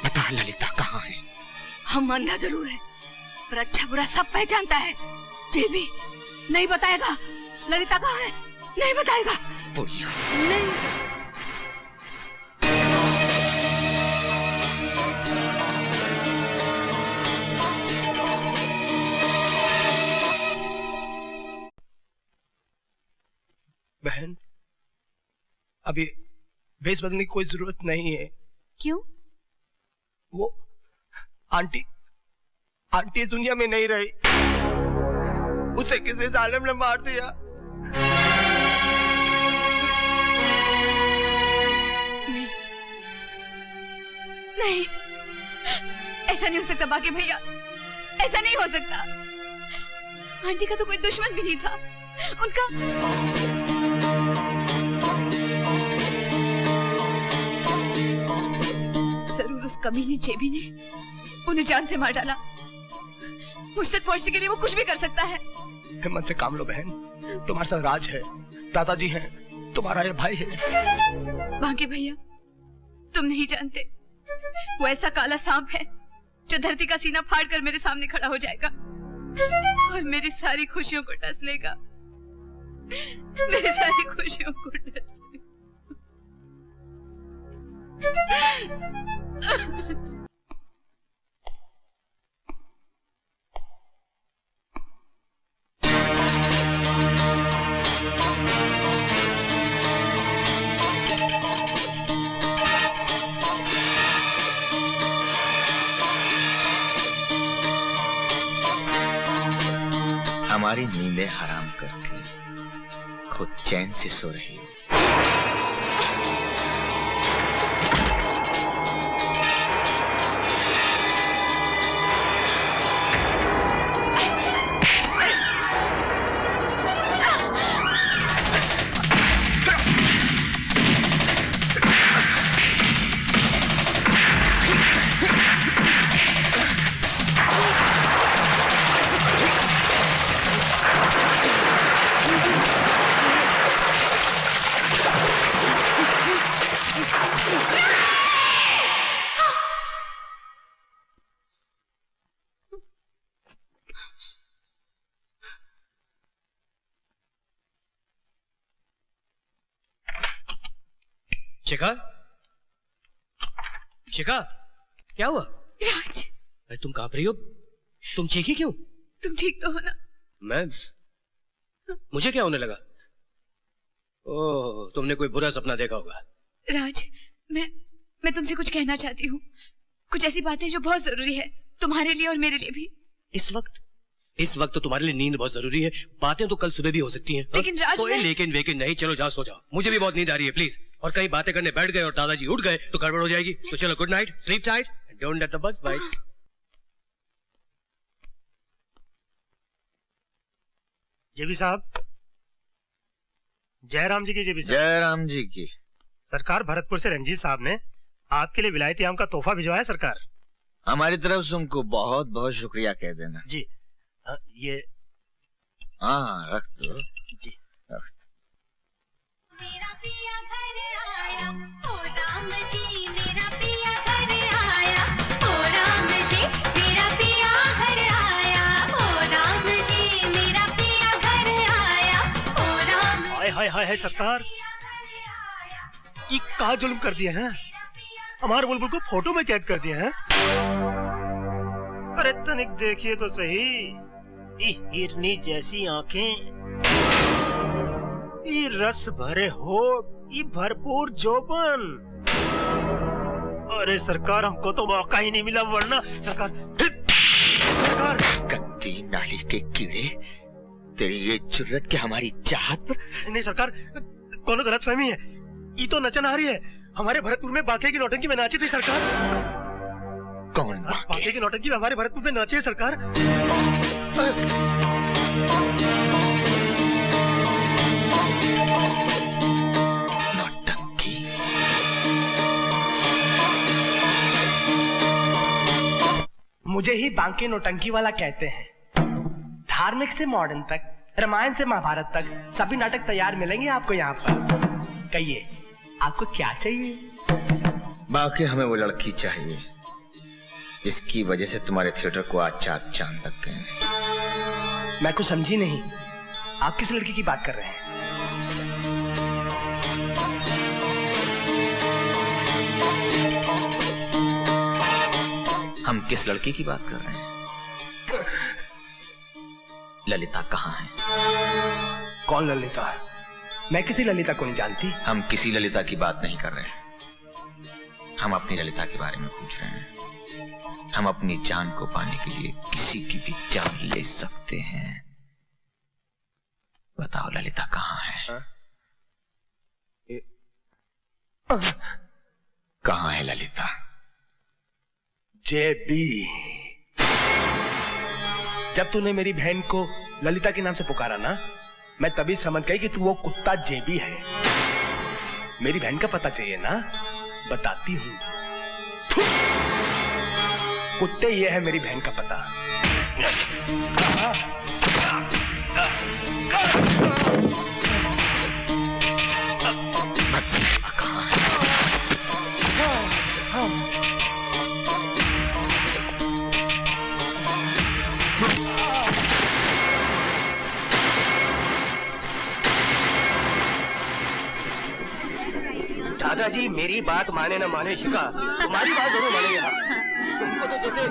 बता ललिता कहाँ है? हम अंधा जरूर है पर अच्छा बुरा सब पहचानता है। जेबी नहीं बताएगा ललिता कहाँ है, नहीं बताएगा। बुढ़िया नहीं। बहन, अभी भेस बदलने की कोई जरूरत नहीं है। क्यों? वो आंटी इस दुनिया में नहीं रही, उसे किसी जालिम ने मार दिया। नहीं, ऐसा नहीं हो सकता बाकी भैया, ऐसा नहीं हो सकता। आंटी का तो कोई दुश्मन भी नहीं था, उनका जरूर उस कमीने जेबी ने उन्हें जान से मार डाला। मुझसे पहुंचने के लिए वो कुछ भी कर सकता है। हिम्मत से काम लो बहन, तुम्हारे साथ राज है, दादाजी हैं, तुम्हारा ये भाई है। बाकी भैया, तुम नहीं जानते, वो ऐसा काला सांप है जो धरती का सीना फाड़ कर मेरे सामने खड़ा हो जाएगा और मेरी सारी खुशियों को डस लेगा। मेरी सारी खुशियों को डस लेगा। हमारी नींदें हराम करके खुद चैन से सो रही हो। शिखा, शिखा, क्या हुआ? राज, अरे तुम कांप रही हो, तुम चीखी क्यों? तुम ठीक तो हो ना? मुझे क्या होने लगा? ओह, तुमने कोई बुरा सपना देखा होगा। राज, मैं तुमसे कुछ कहना चाहती हूँ। कुछ ऐसी बातें जो बहुत जरूरी है, तुम्हारे लिए और मेरे लिए भी। इस वक्त तो तुम्हारे लिए नींद बहुत जरूरी है। बातें तो कल सुबह भी हो सकती हैं। लेकिन राज, कोई लेकिन वेकिन नहीं, चलो जाओ सो जाओ। मुझे भी बहुत नींद आ रही है, प्लीज। और कहीं बातें करने बैठ गए और दादाजी उठ गए तो गड़बड़ हो जाएगी। तो चलो, good night, sleep tight, don't let the bugs bite. JB साहब, जयराम जी की जेबी साहब। जयराम जी की। सरकार, भरतपुर से रंजीत साहब ने आपके लिए विलायती आम का तोहफा भिजवाया सरकार। हमारी तरफ से उनको बहुत बहुत शुक्रिया कह देना। जी। ये हाँ, रख दो जी। रख। मेरा पिया घर आया, ओ राम जी मेरा पिया घर आया, ओ राम जी मेरा पिया घर आया, ओ राम जी मेरा पिया घर आया, ओ राम। हाय हाय हाय हाय सरकार, ये कहा जुल्म कर दिए हैं, हमारे बुलबुल को फोटो में कैद कर दिए हैं। अरे तनिक देखिए तो सही, ये हिरनी जैसी आंखें, ये रस भरे होठ, ये भरपूर जोबन। अरे सरकार, हमको तो मौका ही नहीं मिला, वरना सरकार। गंदी नाली के कीड़े, तेरी ये जुर्रत के हमारी चाहत पर। नहीं सरकार, कौन गलत फहमी है, ये तो नचन आ रही है। हमारे भरतपुर में बाके की नौटंकी में नाची थी सरकार। कौन बाके की नौटंकी में हमारे भरतपुर में नाची है सरकार। नौटंकी? मुझे ही बांके नौटंकी वाला कहते हैं। धार्मिक से मॉडर्न तक, रामायण से महाभारत तक सभी नाटक तैयार मिलेंगे आपको यहाँ पर। कहिए आपको क्या चाहिए? बाकी हमें वो लड़की चाहिए जिसकी वजह से तुम्हारे थिएटर को आज 4 चांद लग गए। मैं कुछ समझी नहीं, आप किस लड़की की बात कर रहे हैं? हम किस लड़की की बात कर रहे हैं? ललिता कहाँ है? कौन ललिता? मैं किसी ललिता को नहीं जानती। हम किसी ललिता की बात नहीं कर रहे हैं, हम अपनी ललिता के बारे में पूछ रहे हैं। हम अपनी जान को पाने के लिए किसी की भी जान ले सकते हैं। बताओ ललिता कहाँ है? कहाँ है ललिता? जेबी, जब तूने मेरी बहन को ललिता के नाम से पुकारा ना, मैं तभी समझ गई कि तू वो कुत्ता जेबी है। मेरी बहन का पता चाहिए ना, बताती हूँ। कुत्ते, ये है मेरी बहन का पता। दादाजी, मेरी बात माने ना माने शिका, तुम्हारी बात जरूर मानेंगे। उनको तो जैसे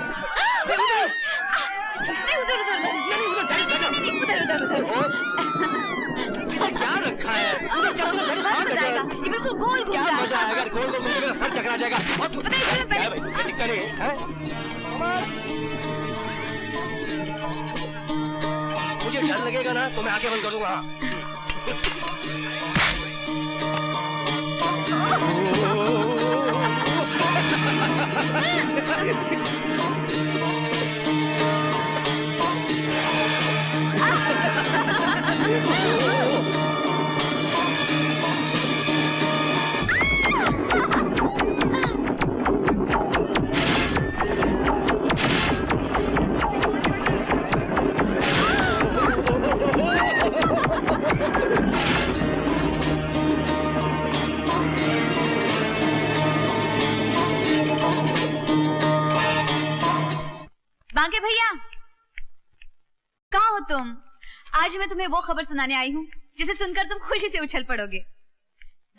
क्या रखा है उधर, ये बिल्कुल गोल घूम क्या रहा है। मजा आएगा, गोल गोल मेरा सर चकरा जाएगा। क्या भाई, क्या दिक्कत है? मुझे डर लगेगा ना तो मैं आके बंद करूंगा। बांके भैया, कहाँ हो तुम? आज मैं तुम्हें वो खबर सुनाने आई हूँ जिसे सुनकर तुम खुशी से उछल पड़ोगे।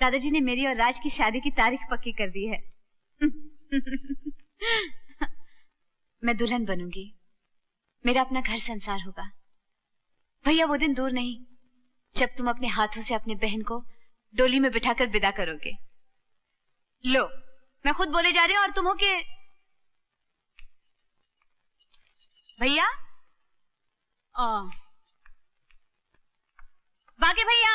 दादाजी ने मेरी और राज की शादी की तारीख पक्की कर दी है। मैं दुल्हन बनूंगी, मेरा अपना घर संसार होगा। भैया, वो दिन दूर नहीं जब तुम अपने हाथों से अपनी बहन को डोली में बिठाकर विदा करोगे। लो, मैं खुद बोले जा रही हूँ और तुम हो के भैया। बाके भैया,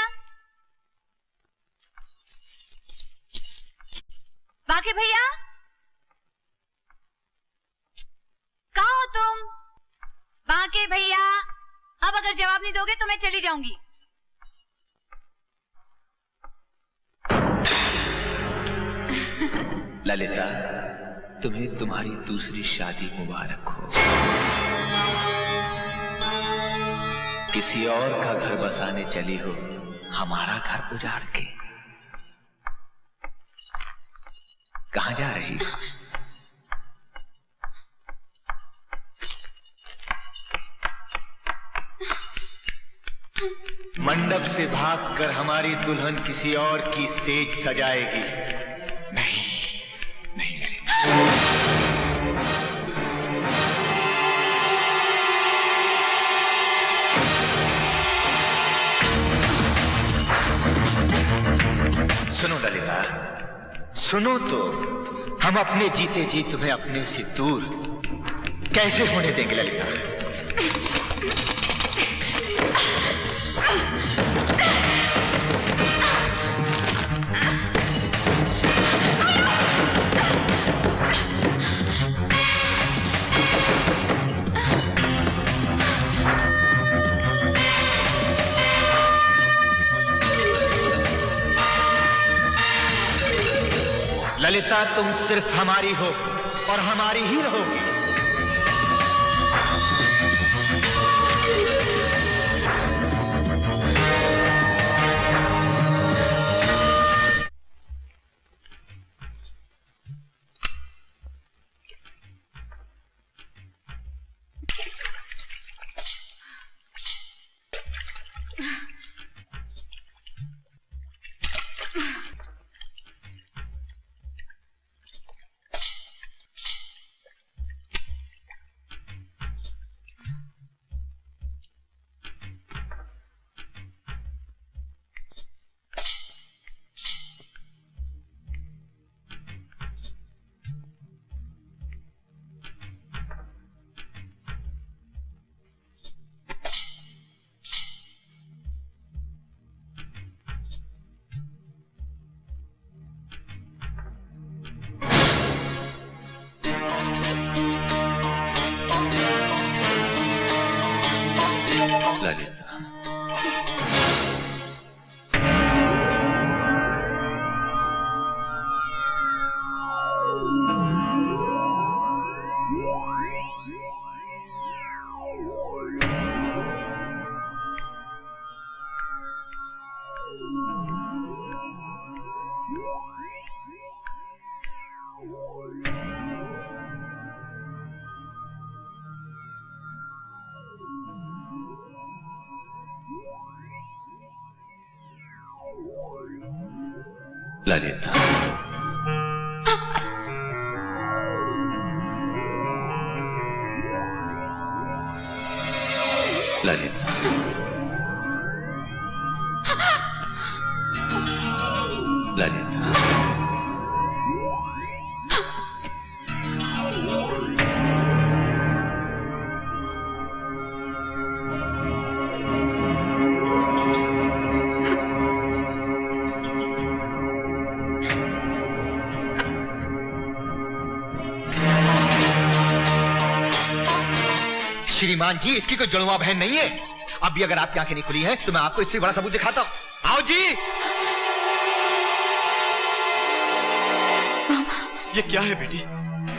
बाके भैया, कहाँ हो तुम? बाके भैया, अब अगर जवाब नहीं दोगे तो मैं चली जाऊंगी। ललिता, तुम्हें तुम्हारी दूसरी शादी मुबारक हो। किसी और का घर बसाने चली हो, हमारा घर उजाड़ के। कहां जा रही हो? मंडप से भागकर हमारी दुल्हन किसी और की सेज सजाएगी। नहीं, नहीं सुनो ललिता, सुनो तो, हम अपने जीते जी तुम्हें अपने से दूर कैसे होने देंगे ललिता? ललिता, तुम सिर्फ हमारी हो और हमारी ही रहोगी। ललिता, ललिता, ललिता, श्रीमान जी, इसकी कोई जुड़वा बहन नहीं है। अब भी अगर आपकी आंखें नहीं खुली हैं, तो मैं आपको इससे बड़ा सबूत दिखाता हूं। आओ जी। ये क्या है बेटी?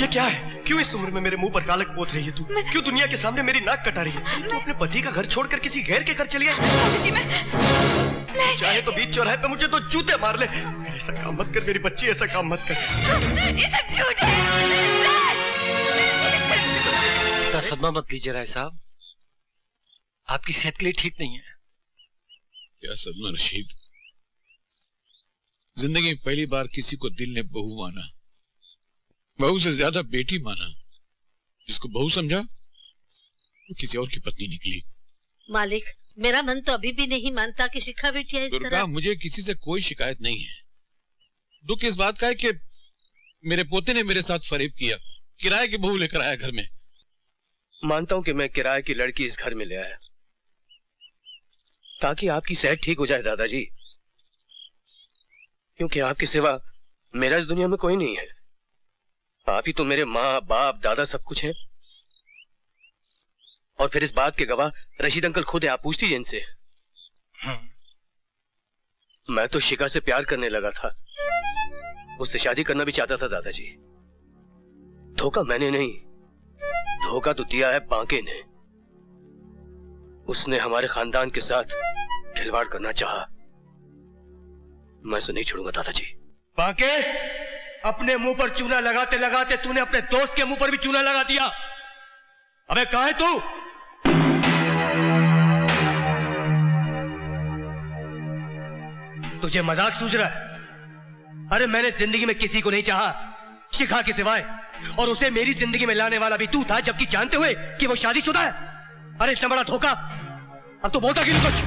ये क्या है? क्यों इस उम्र में मेरे मुंह पर कालक पोत रही है तू? क्यों दुनिया के सामने मेरी नाक कटा रही है? तू अपने पति का घर छोड़कर किसी गैर के घर चली आई। चाहे तो बीच चौराहे पे मुझे तो जूते मार ले। ऐसा काम मत कर मेरी बच्ची, ऐसा काम मत कर। ये सब झूठ है। इतना सदमा मत लीजिए राय साहब, आपकी सेहत के लिए ठीक नहीं है। क्या सदमा रशीद? जिंदगी में पहली बार किसी को दिल ने बहू माना, बहू से ज्यादा बेटी माना। जिसको बहू समझा वो किसी और की पत्नी निकली। मालिक, मेरा मन तो अभी भी नहीं मानता कि शिखा बिटिया इस दुर्गा, तरह। मुझे किसी से कोई शिकायत नहीं है। दुख इस बात का है कि मेरे पोते ने मेरे साथ फरेब किया, किराए की बहू लेकर आया घर में। मानता हूं कि मैं किराए की लड़की इस घर में ले आया ताकि आपकी सेहत ठीक हो जाए दादाजी, क्योंकि आपकी सिवा मेरा इस दुनिया में कोई नहीं है। आप ही तो मेरे माँ बाप दादा सब कुछ हैं। और फिर इस बात के गवाह रशीद अंकल खुद है, आप पूछ लीजिए इनसे। मैं तो शिखा से प्यार करने लगा था, उससे शादी करना भी चाहता था दादाजी। धोखा मैंने नहीं, धोखा तो दिया है बांके ने। उसने हमारे खानदान के साथ खिलवाड़ करना चाहा। मैं उसे नहीं छोड़ूंगा दादाजी। बांके, अपने मुंह पर चूना लगाते लगाते तूने अपने दोस्त के मुंह पर भी चूना लगा दिया। अबे कहां है तू? तुझे मजाक सूझ रहा है? अरे मैंने जिंदगी में किसी को नहीं चाहा शिखा के सिवाय, और उसे मेरी जिंदगी में लाने वाला भी तू था, जबकि जानते हुए कि वो शादीशुदा है। अरे इतना बड़ा धोखा, अब तो बोलता क्यों कुछ?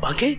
बांके,